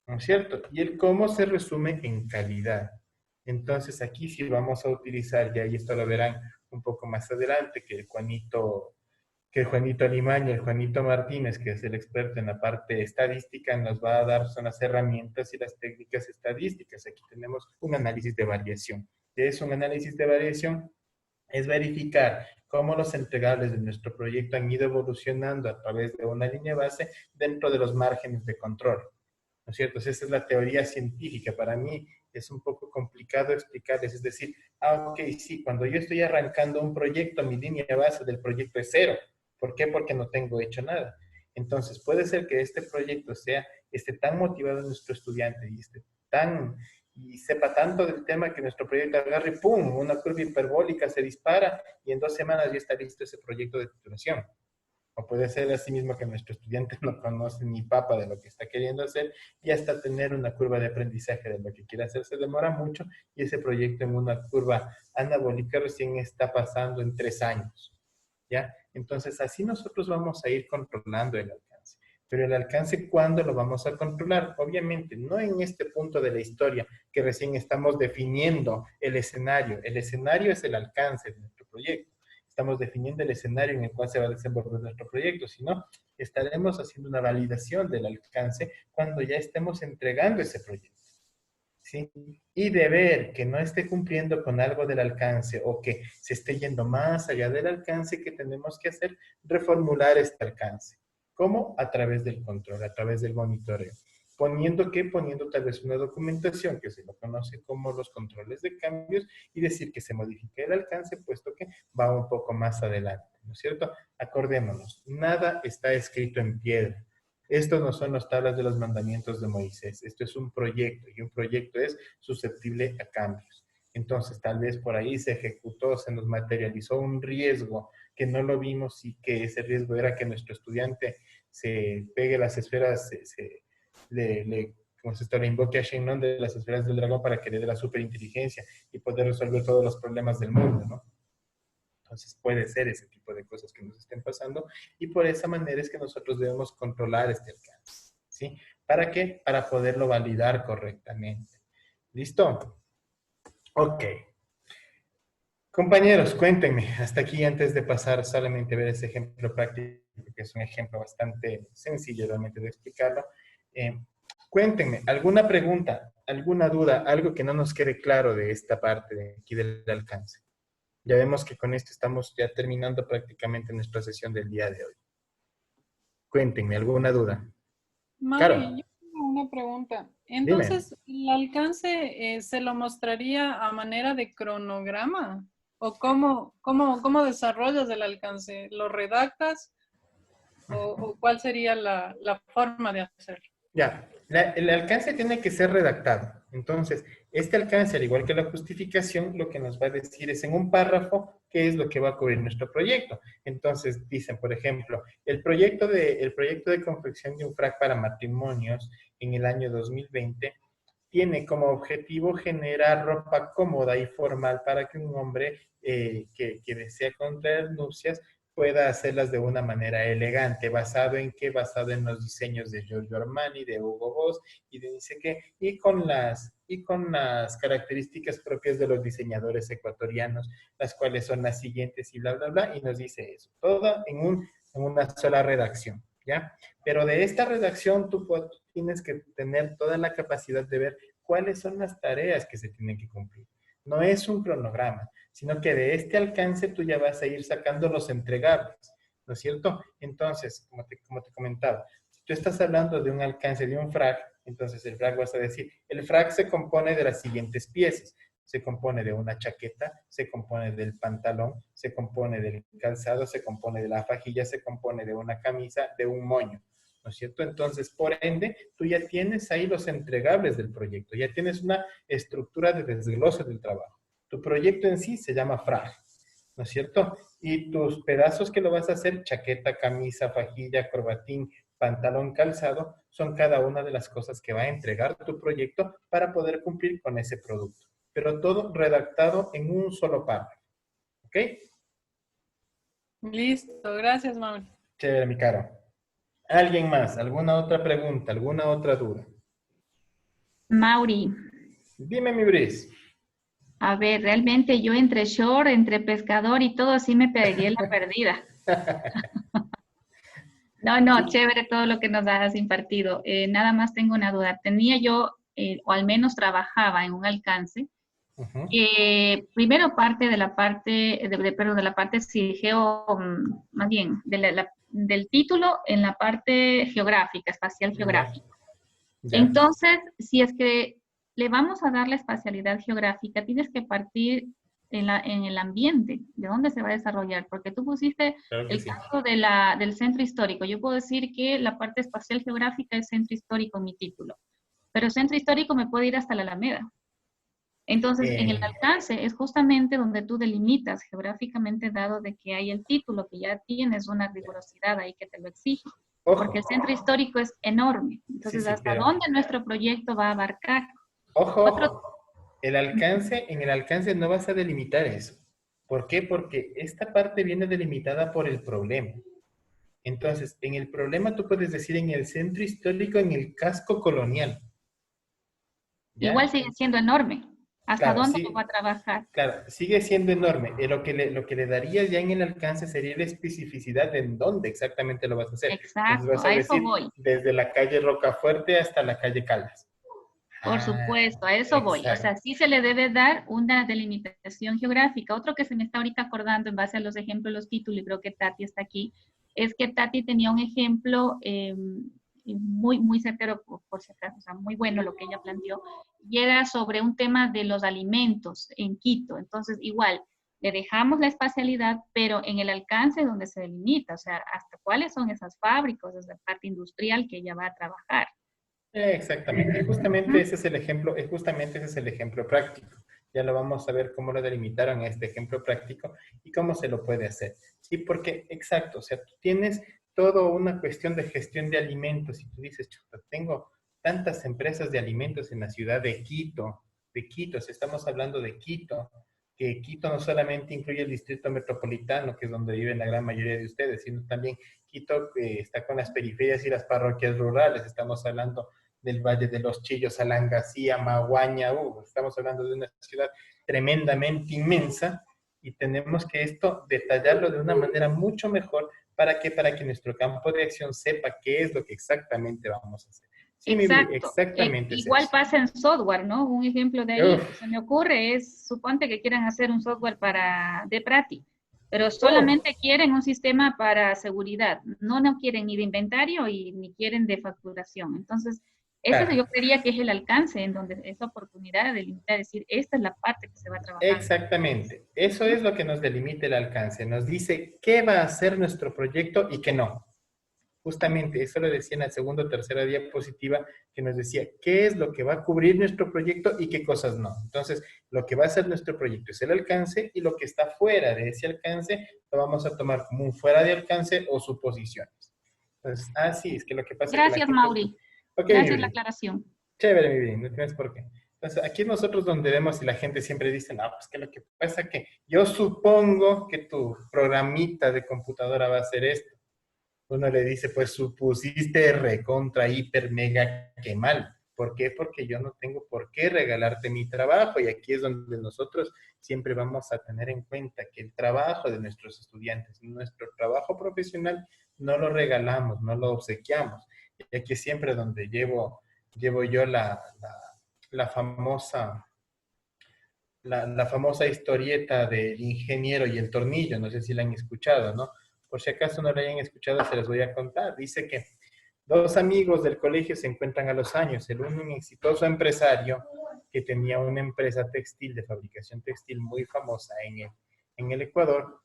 ¿No es cierto? Y el cómo se resume en calidad. Entonces, aquí sí vamos a utilizar, ya y esto lo verán un poco más adelante, que el Juanito Alimaña, el Juanito Martínez, que es el experto en la parte estadística, nos va a dar son las herramientas y las técnicas estadísticas. Aquí tenemos un análisis de variación. ¿Qué es un análisis de variación? Es verificar cómo los entregables de nuestro proyecto han ido evolucionando a través de una línea base dentro de los márgenes de control. ¿No es cierto? Esa es la teoría científica. Para mí es un poco complicado explicarles. Es decir, ok, sí, cuando yo estoy arrancando un proyecto, mi línea base del proyecto es 0. ¿Por qué? Porque no tengo hecho nada. Entonces, puede ser que este proyecto esté tan motivado nuestro estudiante y sepa tanto del tema que nuestro proyecto agarre, ¡pum!, una curva hiperbólica se dispara y en 2 semanas ya está listo ese proyecto de titulación. O puede ser así mismo que nuestro estudiante no conoce ni papa de lo que está queriendo hacer y hasta tener una curva de aprendizaje de lo que quiere hacer se demora mucho y ese proyecto en una curva anabólica recién está pasando en 3 años. ¿Ya? Entonces, así nosotros vamos a ir controlando el alcance. Pero el alcance, ¿cuándo lo vamos a controlar? Obviamente, no en este punto de la historia que recién estamos definiendo el escenario. El escenario es el alcance de nuestro proyecto. Estamos definiendo el escenario en el cual se va a desenvolver nuestro proyecto, sino estaremos haciendo una validación del alcance cuando ya estemos entregando ese proyecto. ¿Sí? Y de ver que no esté cumpliendo con algo del alcance o que se esté yendo más allá del alcance que tenemos que hacer, reformular este alcance. ¿Cómo? A través del control, a través del monitoreo. Poniendo tal vez una documentación que se lo conoce como los controles de cambios y decir que se modifique el alcance, puesto que va un poco más adelante, ¿no es cierto? Acordémonos, nada está escrito en piedra. Estos no son las tablas de los mandamientos de Moisés. Esto es un proyecto y un proyecto es susceptible a cambios. Entonces, tal vez por ahí se ejecutó, se nos materializó un riesgo que no lo vimos y que ese riesgo era que nuestro estudiante se pegue las esferas, como se está, le invoque a Shenlong de las esferas del dragón para que le dé la superinteligencia y poder resolver todos los problemas del mundo, ¿no? Entonces puede ser ese tipo de cosas que nos estén pasando y por esa manera es que nosotros debemos controlar este alcance, ¿sí? ¿Para qué? Para poderlo validar correctamente. ¿Listo? Ok. Compañeros, cuéntenme, hasta aquí antes de pasar solamente a ver ese ejemplo práctico, que es un ejemplo bastante sencillo realmente de explicarlo. Cuéntenme, ¿alguna pregunta, alguna duda, algo que no nos quede claro de esta parte de aquí del alcance? Ya vemos que con esto estamos ya terminando prácticamente nuestra sesión del día de hoy. Cuéntenme, ¿alguna duda? Mauri, Claro. yo tengo una pregunta. Dime. Entonces, ¿el alcance se lo mostraría a manera de cronograma? ¿O cómo desarrollas el alcance? ¿Lo redactas? ¿O cuál sería la forma de hacerlo? Ya, el alcance tiene que ser redactado. Entonces, este alcance, al igual que la justificación, lo que nos va a decir es en un párrafo qué es lo que va a cubrir nuestro proyecto. Entonces, dicen, por ejemplo, el proyecto de confección de un frac para matrimonios en el año 2020 tiene como objetivo generar ropa cómoda y formal para que un hombre que desea contraer nupcias pueda hacerlas de una manera elegante. ¿Basado en qué? Basado en los diseños de Giorgio Armani, de Hugo Boss y de dice qué, y con las características propias de los diseñadores ecuatorianos, las cuales son las siguientes y bla, bla, bla, y nos dice eso. Todo en una sola redacción, ¿ya? Pero de esta redacción tú tienes que tener toda la capacidad de ver cuáles son las tareas que se tienen que cumplir. No es un cronograma, sino que de este alcance tú ya vas a ir sacando los entregables, ¿no es cierto? Entonces, como te comentaba, si tú estás hablando de un alcance de un frac, entonces el frac vas a decir, el frac se compone de las siguientes piezas. Se compone de una chaqueta, se compone del pantalón, se compone del calzado, se compone de la fajilla, se compone de una camisa, de un moño, ¿no es cierto? Entonces, por ende, tú ya tienes ahí los entregables del proyecto, ya tienes una estructura de desglose del trabajo. Tu proyecto en sí se llama FRAG, ¿no es cierto? Y tus pedazos que lo vas a hacer, chaqueta, camisa, fajilla, corbatín, pantalón, calzado, son cada una de las cosas que va a entregar tu proyecto para poder cumplir con ese producto. Pero todo redactado en un solo párrafo. ¿Ok? Listo, gracias, Mauri. Chévere, mi caro. ¿Alguien más? ¿Alguna otra pregunta? ¿Alguna otra duda? Mauri, Dime, mi Bris. a ver, realmente yo entre short, entre pescador y todo, sí me pegué la perdida. No, chévere todo lo que nos has impartido. Nada más tengo una duda. Tenía yo, o al menos trabajaba en un alcance, primero parte de la parte, de la parte más bien, del título en la parte geográfica, espacial geográfica. Ya. Entonces, si es que le vamos a dar la espacialidad geográfica, tienes que partir en el ambiente, de dónde se va a desarrollar, porque tú pusiste Claro que el sí. caso del centro histórico. Yo puedo decir que la parte espacial geográfica es centro histórico en mi título, pero centro histórico me puede ir hasta la Alameda. Entonces, en el alcance es justamente donde tú delimitas geográficamente, dado de que hay el título, que ya tienes una rigurosidad ahí que te lo exige. Ojo. Porque el centro histórico es enorme. Entonces, Sí, ¿hasta pero- dónde nuestro proyecto va a abarcar? Ojo, Otro- ojo. En el alcance no vas a delimitar eso. ¿Por qué? Porque esta parte viene delimitada por el problema. Entonces, en el problema tú puedes decir en el centro histórico, en el casco colonial. ¿Ya? Igual sigue siendo enorme. ¿Hasta Claro, dónde sí. lo va a trabajar? Claro, sigue siendo enorme. Lo que le daría ya en el alcance sería la especificidad de en dónde exactamente lo vas a hacer. Entonces Exacto, vas a a eso decir voy. desde la calle Rocafuerte hasta la calle Caldas. Por supuesto, a eso voy. O sea, Exacto. sí se le debe dar una delimitación geográfica. Otro que se me está ahorita acordando en base a los ejemplos, los títulos, y creo que Tati está aquí, es que Tati tenía un ejemplo muy certero, por si acaso, o sea, muy bueno lo que ella planteó, y era sobre un tema de los alimentos en Quito. Entonces, igual, le dejamos la espacialidad, pero en el alcance donde se delimita, o sea, hasta cuáles son esas fábricas, esa parte industrial que ella va a trabajar. Exactamente, y justamente ese es el ejemplo, justamente ese es el ejemplo práctico. Ya lo vamos a ver cómo lo delimitaron este ejemplo práctico y cómo se lo puede hacer. Sí, porque, exacto, o sea, tú tienes toda una cuestión de gestión de alimentos y tú dices, chuta, tengo tantas empresas de alimentos en la ciudad de Quito, si estamos hablando de Quito, que Quito no solamente incluye el distrito metropolitano, que es donde viven la gran mayoría de ustedes, sino también Quito está con las periferias y las parroquias rurales. Estamos hablando del Valle de los Chillos, Alangasía, Maguaña, estamos hablando de una ciudad tremendamente inmensa y tenemos que esto detallarlo de una manera mucho mejor para que nuestro campo de acción sepa qué es lo que exactamente vamos a hacer. Sí, Exacto. Exactamente. Igual pasa en software, ¿no? Un ejemplo de ahí que se me ocurre es, suponte que quieran hacer un software de Prati, pero solamente quieren un sistema para seguridad, no quieren ni de inventario y ni quieren de facturación. Entonces, eso yo creería que es el alcance en donde esa oportunidad de delimitar, decir, esta es la parte que se va a trabajar. Exactamente. Eso es lo que nos delimita el alcance. Nos dice qué va a hacer nuestro proyecto y qué no. Justamente, eso lo decía en la segunda o tercera diapositiva, que nos decía qué es lo que va a cubrir nuestro proyecto y qué cosas no. Entonces, lo que va a hacer nuestro proyecto es el alcance y lo que está fuera de ese alcance lo vamos a tomar como un fuera de alcance o suposiciones. Entonces, sí, es que lo que pasa Gracias, es que Mauri. Okay, gracias la aclaración. Chévere, mi bien, no tienes por qué. Entonces, aquí nosotros donde vemos y la gente siempre dice, no, pues que lo que pasa es que yo supongo que tu programita de computadora va a hacer esto. Uno le dice, pues supusiste recontra, hiper, mega, que mal. ¿Por qué? Porque yo no tengo por qué regalarte mi trabajo y aquí es donde nosotros siempre vamos a tener en cuenta que el trabajo de nuestros estudiantes, nuestro trabajo profesional, no lo regalamos, no lo obsequiamos. Y aquí es siempre donde llevo yo la famosa historieta del ingeniero y el tornillo, no sé si la han escuchado, ¿no? Por si acaso no la hayan escuchado, se las voy a contar. Dice que dos amigos del colegio se encuentran a los años. El uno, un exitoso empresario que tenía una empresa textil, de fabricación textil muy famosa en el Ecuador,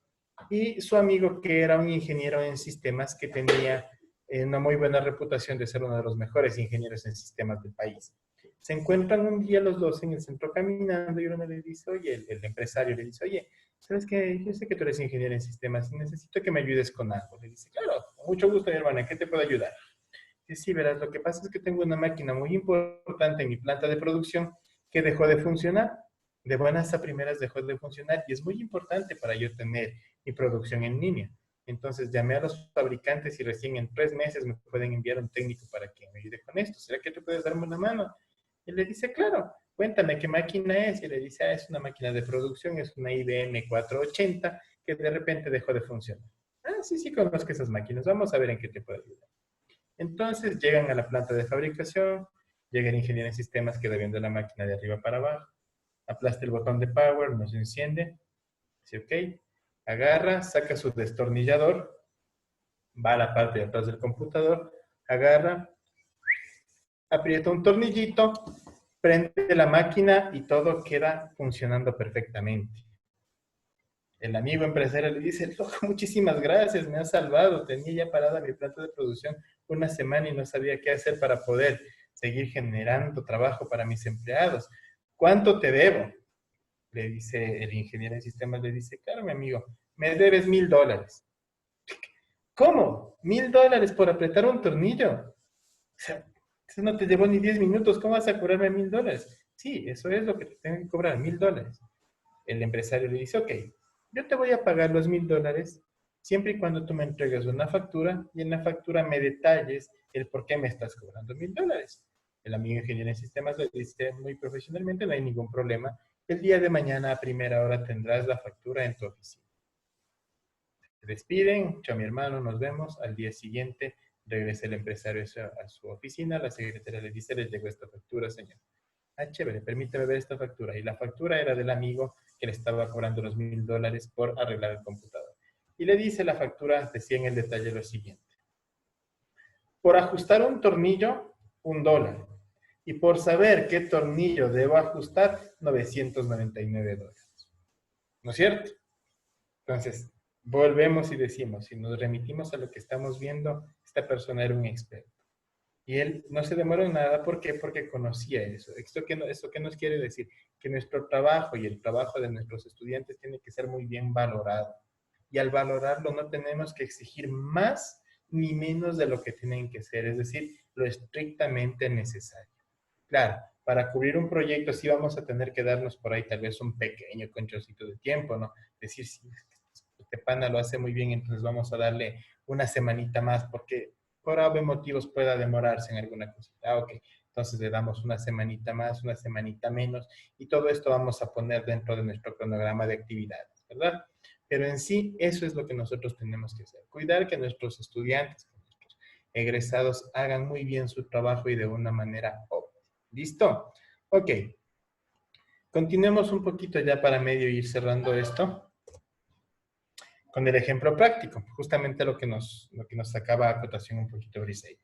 y su amigo que era un ingeniero en sistemas que tenía una muy buena reputación de ser uno de los mejores ingenieros en sistemas del país. Se encuentran un día los dos en el centro caminando y uno le dice, oye, el empresario le dice, oye, ¿sabes qué? Yo sé que tú eres ingeniero en sistemas y necesito que me ayudes con algo. Le dice, claro, con mucho gusto, mi hermana, ¿en qué te puedo ayudar? Dice, sí, verás, lo que pasa es que tengo una máquina muy importante en mi planta de producción que dejó de funcionar. De buenas a primeras dejó de funcionar y es muy importante para yo tener mi producción en línea. Entonces llamé a los fabricantes y recién en 3 meses me pueden enviar un técnico para que me ayude con esto. ¿Será que tú puedes darme una mano? Y le dice, claro, cuéntame qué máquina es. Y le dice, es una máquina de producción, es una IBM 480 que de repente dejó de funcionar. Sí, conozco esas máquinas. Vamos a ver en qué te puedo ayudar. Entonces llegan a la planta de fabricación, llega el ingeniero en sistemas que va viendo la máquina de arriba para abajo, aplasta el botón de power, no se enciende, dice ok, agarra, saca su destornillador, va a la parte de atrás del computador, agarra, aprieta un tornillito, prende la máquina y todo queda funcionando perfectamente. El amigo empresario le dice, loco, muchísimas gracias, me has salvado. Tenía ya parada mi planta de producción 1 semana y no sabía qué hacer para poder seguir generando trabajo para mis empleados. ¿Cuánto te debo? Le dice el ingeniero en sistemas, le dice, claro, mi amigo, me debes $1,000. ¿Cómo? $1,000 por apretar un tornillo. O sea, eso no te llevó ni 10 minutos, ¿cómo vas a cobrarme $1,000? Sí, eso es lo que te tengo que cobrar, $1,000. El empresario le dice, ok, yo te voy a pagar los $1,000 siempre y cuando tú me entregues una factura y en la factura me detalles el por qué me estás cobrando $1,000. El amigo ingeniero en sistemas le dice muy profesionalmente, no hay ningún problema. El día de mañana a primera hora tendrás la factura en tu oficina. Se despiden, chao mi hermano, nos vemos. Al día siguiente regresa el empresario a su oficina, la secretaria le dice, les llegó esta factura, señor. Chévere, permíteme ver esta factura. Y la factura era del amigo que le estaba cobrando los $1,000 por arreglar el computador. Y le dice la factura, decía en el detalle lo siguiente. Por ajustar un tornillo, $1. Y por saber qué tornillo debo ajustar, $999. ¿No es cierto? Entonces, volvemos y decimos, si nos remitimos a lo que estamos viendo, esta persona era un experto. Y él no se demoró en nada. ¿Por qué? Porque conocía eso. ¿Esto qué nos quiere decir? Que nuestro trabajo y el trabajo de nuestros estudiantes tiene que ser muy bien valorado. Y al valorarlo no tenemos que exigir más ni menos de lo que tienen que ser. Es decir, lo estrictamente necesario. Claro, para cubrir un proyecto sí vamos a tener que darnos por ahí tal vez un pequeño conchoncito de tiempo, ¿no? Decir, si este pana lo hace muy bien, entonces vamos a darle una semanita más porque por obvios motivos pueda demorarse en alguna cosita. Ok, entonces le damos una semanita más, una semanita menos y todo esto vamos a poner dentro de nuestro cronograma de actividades, ¿verdad? Pero en sí, eso es lo que nosotros tenemos que hacer. Cuidar que nuestros estudiantes, que nuestros egresados hagan muy bien su trabajo y de una manera óptima. ¿Listo? Ok. Continuemos un poquito ya para medio ir cerrando esto con el ejemplo práctico, justamente lo que nos sacaba a acotación un poquito Briseida.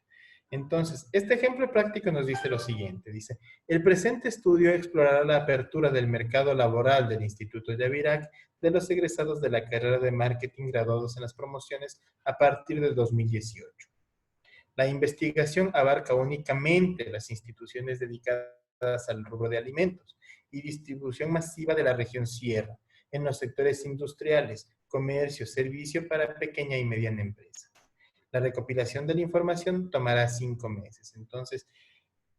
Entonces, este ejemplo práctico nos dice lo siguiente, dice, el presente estudio explorará la apertura del mercado laboral del Instituto Yavirac de los egresados de la carrera de marketing graduados en las promociones a partir del 2018. La investigación abarca únicamente las instituciones dedicadas al rubro de alimentos y distribución masiva de la región Sierra, en los sectores industriales, comercio, servicio para pequeña y mediana empresa. La recopilación de la información tomará 5 meses. Entonces,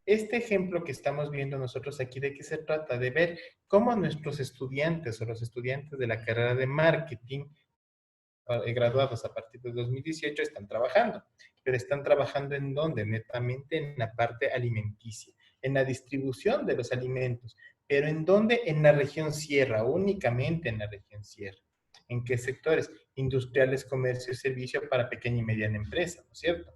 este ejemplo que estamos viendo nosotros aquí, ¿de qué se trata? De ver cómo nuestros estudiantes o los estudiantes de la carrera de marketing graduados a partir de 2018 están trabajando. Pero están trabajando ¿en dónde? Netamente en la parte alimenticia, en la distribución de los alimentos. ¿Pero en dónde? En la región Sierra, únicamente en la región Sierra. ¿En qué sectores? Industriales, comercio y servicio para pequeña y mediana empresa, ¿no es cierto?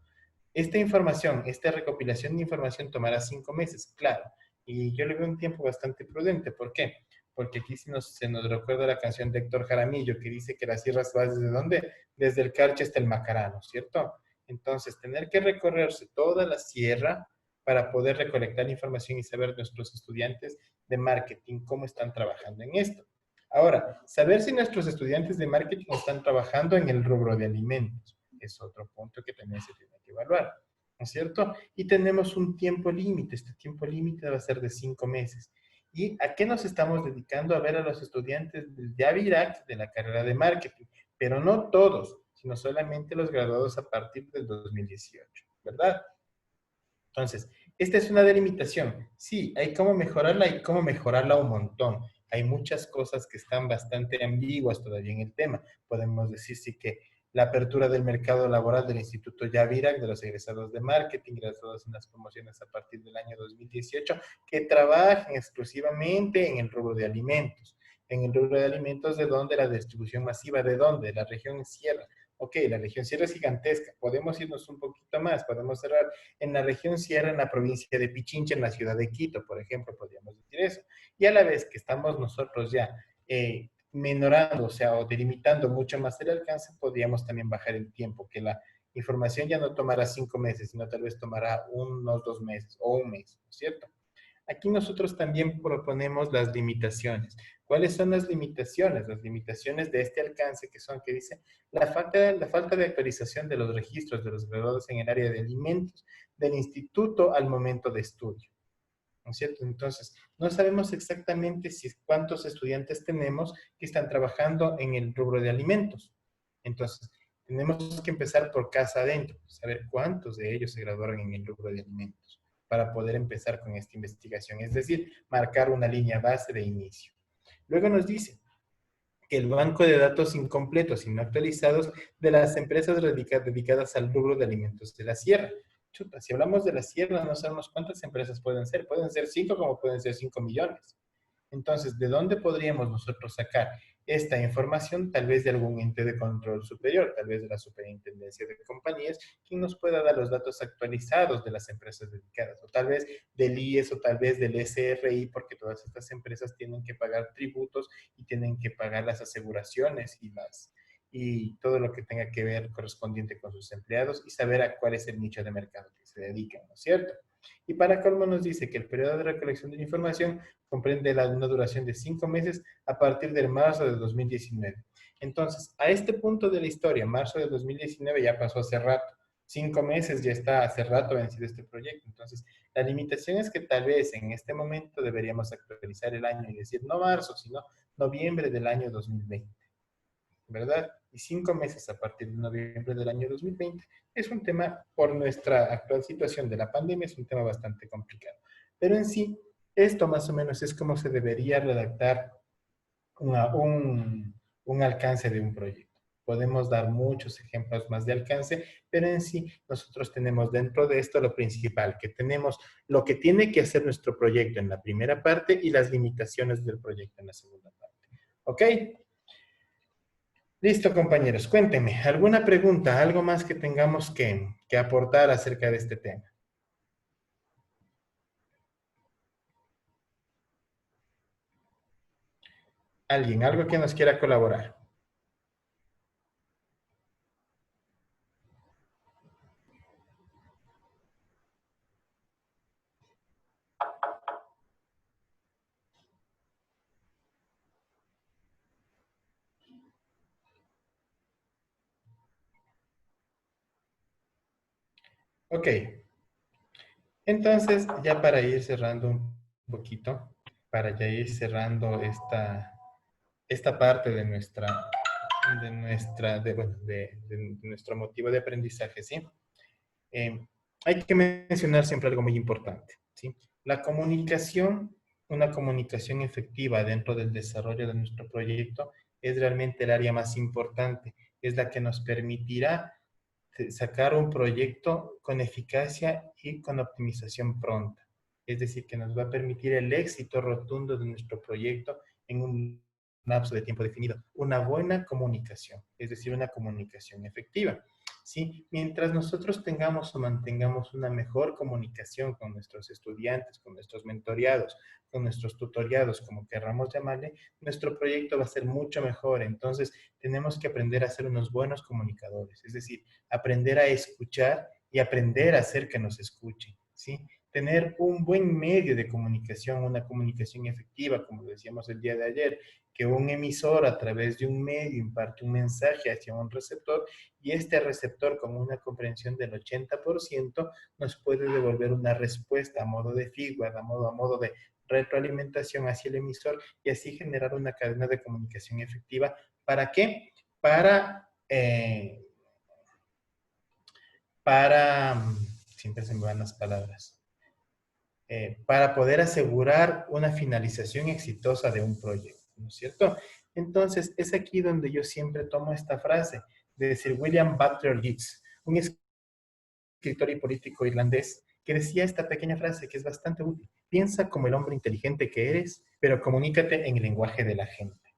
Esta información, esta recopilación de información tomará 5 meses, claro. Y yo le veo un tiempo bastante prudente. ¿Por qué? Porque aquí se nos recuerda la canción de Héctor Jaramillo que dice que la sierra se va desde dónde? Desde el Carchi hasta el Macarano, ¿cierto? Entonces, tener que recorrerse toda la sierra para poder recolectar información y saber nuestros estudiantes de marketing cómo están trabajando en esto. Ahora, saber si nuestros estudiantes de marketing están trabajando en el rubro de alimentos es otro punto que también se tiene que evaluar, ¿no es cierto? Y tenemos un tiempo límite. Este tiempo límite va a ser de 5 meses. ¿Y a qué nos estamos dedicando? A ver a los estudiantes de Avirac, de la carrera de marketing, pero no todos, sino solamente los graduados a partir del 2018, ¿verdad? Entonces, esta es una delimitación. Sí, hay cómo mejorarla un montón. Hay muchas cosas que están bastante ambiguas todavía en el tema. Podemos decir sí que la apertura del mercado laboral del Instituto Yavirac, de los egresados de marketing, graduados en las promociones a partir del año 2018, que trabajan exclusivamente en el rubro de alimentos. En el rubro de alimentos, ¿de dónde? La distribución masiva, ¿de dónde? De la región Sierra. Ok, la región Sierra es gigantesca. Podemos irnos un poquito más. Podemos cerrar en la región Sierra, en la provincia de Pichincha, en la ciudad de Quito, por ejemplo, podríamos decir eso. Y a la vez que estamos nosotros ya menorando, o sea, o delimitando mucho más el alcance, podríamos también bajar el tiempo, que la información ya no tomará 5 meses, sino tal vez tomará unos 2 meses o un mes, ¿no es cierto? Aquí nosotros también proponemos las limitaciones. ¿Cuáles son las limitaciones? Las limitaciones de este alcance que son, que dice, la falta de actualización de los registros de los graduados en el área de alimentos del instituto al momento de estudio. ¿No es cierto? Entonces, no sabemos exactamente cuántos estudiantes tenemos que están trabajando en el rubro de alimentos. Entonces, tenemos que empezar por casa adentro, saber cuántos de ellos se graduaron en el rubro de alimentos para poder empezar con esta investigación. Es decir, marcar una línea base de inicio. Luego nos dice que el banco de datos incompletos y no actualizados de las empresas dedicadas al rubro de alimentos de la sierra. Chuta, si hablamos de la sierra, no sabemos cuántas empresas pueden ser. Pueden ser 5 como pueden ser 5 millones. Entonces, ¿de dónde podríamos nosotros sacar esta información? Tal vez de algún ente de control superior, tal vez de la Superintendencia de Compañías, quien nos pueda dar los datos actualizados de las empresas dedicadas, o tal vez del IES o tal vez del SRI, porque todas estas empresas tienen que pagar tributos y tienen que pagar las aseguraciones y todo lo que tenga que ver correspondiente con sus empleados y saber a cuál es el nicho de mercado que se dedican, ¿no es cierto? Y para colmo nos dice que el periodo de recolección de la información comprende una duración de 5 meses a partir del marzo de 2019. Entonces, a este punto de la historia, marzo de 2019 ya pasó hace rato. 5 meses ya está hace rato vencido este proyecto. Entonces, la limitación es que tal vez en este momento deberíamos actualizar el año y decir no marzo, sino noviembre del año 2020, ¿verdad? Y 5 meses a partir de noviembre del año 2020 es un tema, por nuestra actual situación de la pandemia, es un tema bastante complicado. Pero en sí, esto más o menos es como se debería redactar un alcance de un proyecto. Podemos dar muchos ejemplos más de alcance, pero en sí nosotros tenemos dentro de esto lo principal, que tenemos lo que tiene que hacer nuestro proyecto en la primera parte y las limitaciones del proyecto en la segunda parte. ¿Ok? Listo, compañeros. Cuéntenme, ¿alguna pregunta, algo más que tengamos que aportar acerca de este tema? ¿Alguien? ¿Algo que nos quiera colaborar? Ok. Entonces, ya para ir cerrando un poquito, para ya ir cerrando esta parte de nuestro motivo de aprendizaje, ¿sí? Hay que mencionar siempre algo muy importante, ¿sí? La comunicación, una comunicación efectiva dentro del desarrollo de nuestro proyecto es realmente el área más importante, es la que nos permitirá sacar un proyecto con eficacia y con optimización pronta. Es decir, que nos va a permitir el éxito rotundo de nuestro proyecto en un lapso de tiempo definido. Una buena comunicación, es decir, una comunicación efectiva. ¿Sí? Mientras nosotros tengamos o mantengamos una mejor comunicación con nuestros estudiantes, con nuestros mentoreados, con nuestros tutoriados, como querramos llamarle, nuestro proyecto va a ser mucho mejor. Entonces, tenemos que aprender a ser unos buenos comunicadores, es decir, aprender a escuchar y aprender a hacer que nos escuchen, ¿sí? Tener un buen medio de comunicación, una comunicación efectiva, como decíamos el día de ayer, que un emisor a través de un medio imparte un mensaje hacia un receptor y este receptor con una comprensión del 80% nos puede devolver una respuesta a modo de feedback, a modo de retroalimentación hacia el emisor y así generar una cadena de comunicación efectiva. ¿Para qué? Siempre se me van las palabras, para poder asegurar una finalización exitosa de un proyecto, ¿no es cierto? Entonces, es aquí donde yo siempre tomo esta frase de Sir William Butler Yeats, un escritor y político irlandés, que decía esta pequeña frase que es bastante útil. Piensa como el hombre inteligente que eres, pero comunícate en el lenguaje de la gente,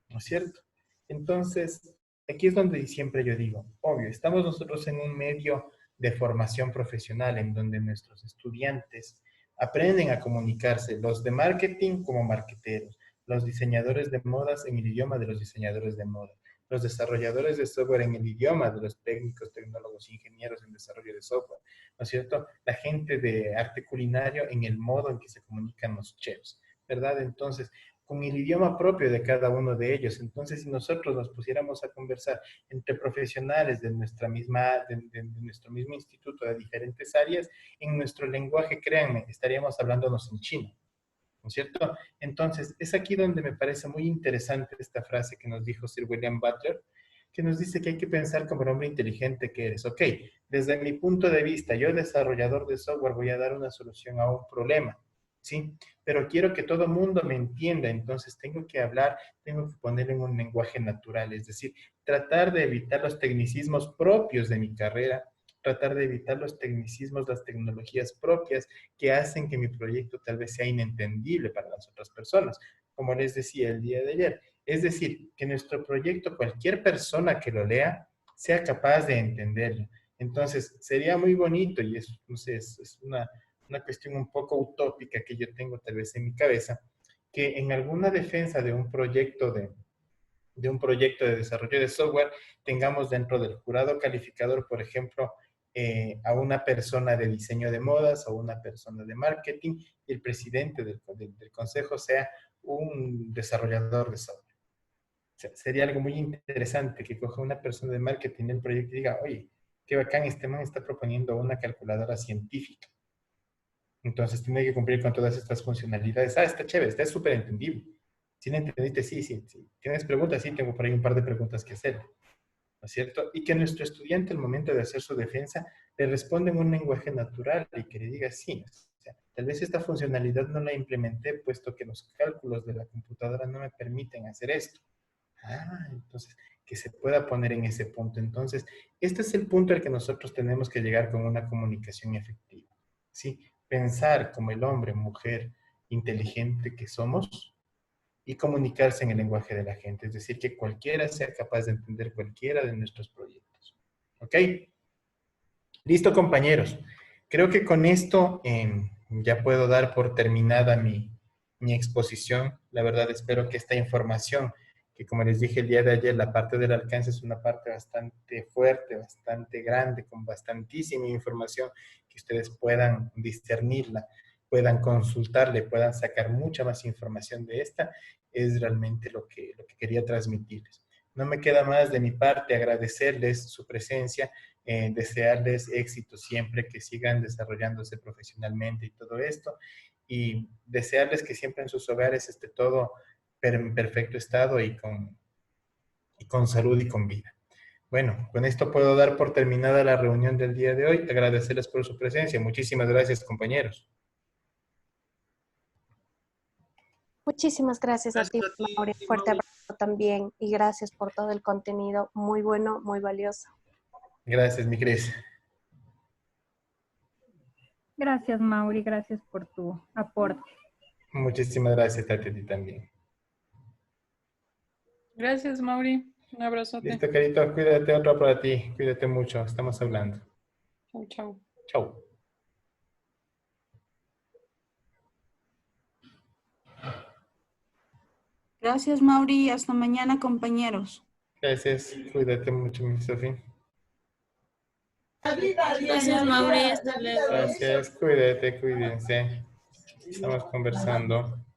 ¿no es cierto? Entonces, aquí es donde siempre yo digo, obvio, estamos nosotros en un medio de formación profesional en donde nuestros estudiantes aprenden a comunicarse, los de marketing como marketeros, los diseñadores de modas en el idioma de los diseñadores de moda, los desarrolladores de software en el idioma de los técnicos, tecnólogos, ingenieros en desarrollo de software, ¿no es cierto? La gente de arte culinario en el modo en que se comunican los chefs, ¿verdad? Entonces, con el idioma propio de cada uno de ellos. Entonces, si nosotros nos pusiéramos a conversar entre profesionales de nuestro mismo instituto de diferentes áreas, en nuestro lenguaje, créanme, estaríamos hablándonos en chino, ¿no es cierto? Entonces, es aquí donde me parece muy interesante esta frase que nos dijo Sir William Butler, que nos dice que hay que pensar como el hombre inteligente que eres. Ok, desde mi punto de vista, yo desarrollador de software voy a dar una solución a un problema, ¿sí? Pero quiero que todo el mundo me entienda, entonces tengo que hablar, tengo que poner en un lenguaje natural, es decir, tratar de evitar los tecnicismos propios de mi carrera, tratar de evitar los tecnicismos, las tecnologías propias que hacen que mi proyecto tal vez sea inentendible para las otras personas, como les decía el día de ayer. Es decir, que nuestro proyecto, cualquier persona que lo lea, sea capaz de entenderlo. Entonces, sería muy bonito y es, no sé, es una cuestión un poco utópica que yo tengo tal vez en mi cabeza, que en alguna defensa de un proyecto de un proyecto de desarrollo de software, tengamos dentro del jurado calificador, por ejemplo, a una persona de diseño de modas o una persona de marketing, y el presidente del consejo sea un desarrollador de software. O sea, sería algo muy interesante que coja una persona de marketing en el proyecto y diga, oye, qué bacán, este man está proponiendo una calculadora científica. Entonces tiene que cumplir con todas estas funcionalidades. Ah, está chévere, está súper entendible. Si no entendiste, sí, sí, sí. ¿Tienes preguntas? Sí, tengo por ahí un par de preguntas que hacer. ¿No es cierto? Y que nuestro estudiante, al momento de hacer su defensa, le responda en un lenguaje natural y que le diga sí. O sea, tal vez esta funcionalidad no la implementé puesto que los cálculos de la computadora no me permiten hacer esto. Ah, entonces, que se pueda poner en ese punto. Entonces, este es el punto al que nosotros tenemos que llegar con una comunicación efectiva. ¿Sí? Pensar como el hombre, mujer, inteligente que somos, y comunicarse en el lenguaje de la gente, es decir, que cualquiera sea capaz de entender cualquiera de nuestros proyectos. ¿Ok? Listo, compañeros. Creo que con esto ya puedo dar por terminada mi exposición. La verdad, espero que esta información, que como les dije el día de ayer, la parte del alcance es una parte bastante fuerte, bastante grande, con bastantísima información, que ustedes puedan discernirla, puedan consultarle, puedan sacar mucha más información de esta, es realmente lo que quería transmitirles. No me queda más de mi parte agradecerles su presencia, desearles éxito siempre, que sigan desarrollándose profesionalmente y todo esto, y desearles que siempre en sus hogares esté todo en perfecto estado y con salud y con vida. Bueno, con esto puedo dar por terminada la reunión del día de hoy. Agradecerles por su presencia. Muchísimas gracias, compañeros. Muchísimas gracias a ti, Gracias a ti, Mauri. Fuerte Mauri. abrazo también y gracias por todo el contenido. Muy bueno, muy valioso. Gracias, mi Cris. Gracias, Mauri, gracias por tu aporte. Muchísimas gracias, Tati, a ti también. Gracias, Mauri. Un abrazote. Listo, Carito, cuídate, otro para ti. Cuídate mucho, estamos hablando. Chau, chau. Chau. Gracias, Mauri. Hasta mañana, compañeros. Gracias, cuídate mucho, mi Sofía. Gracias, Mauri. Hasta luego. Gracias, cuídate, cuídense. Estamos conversando.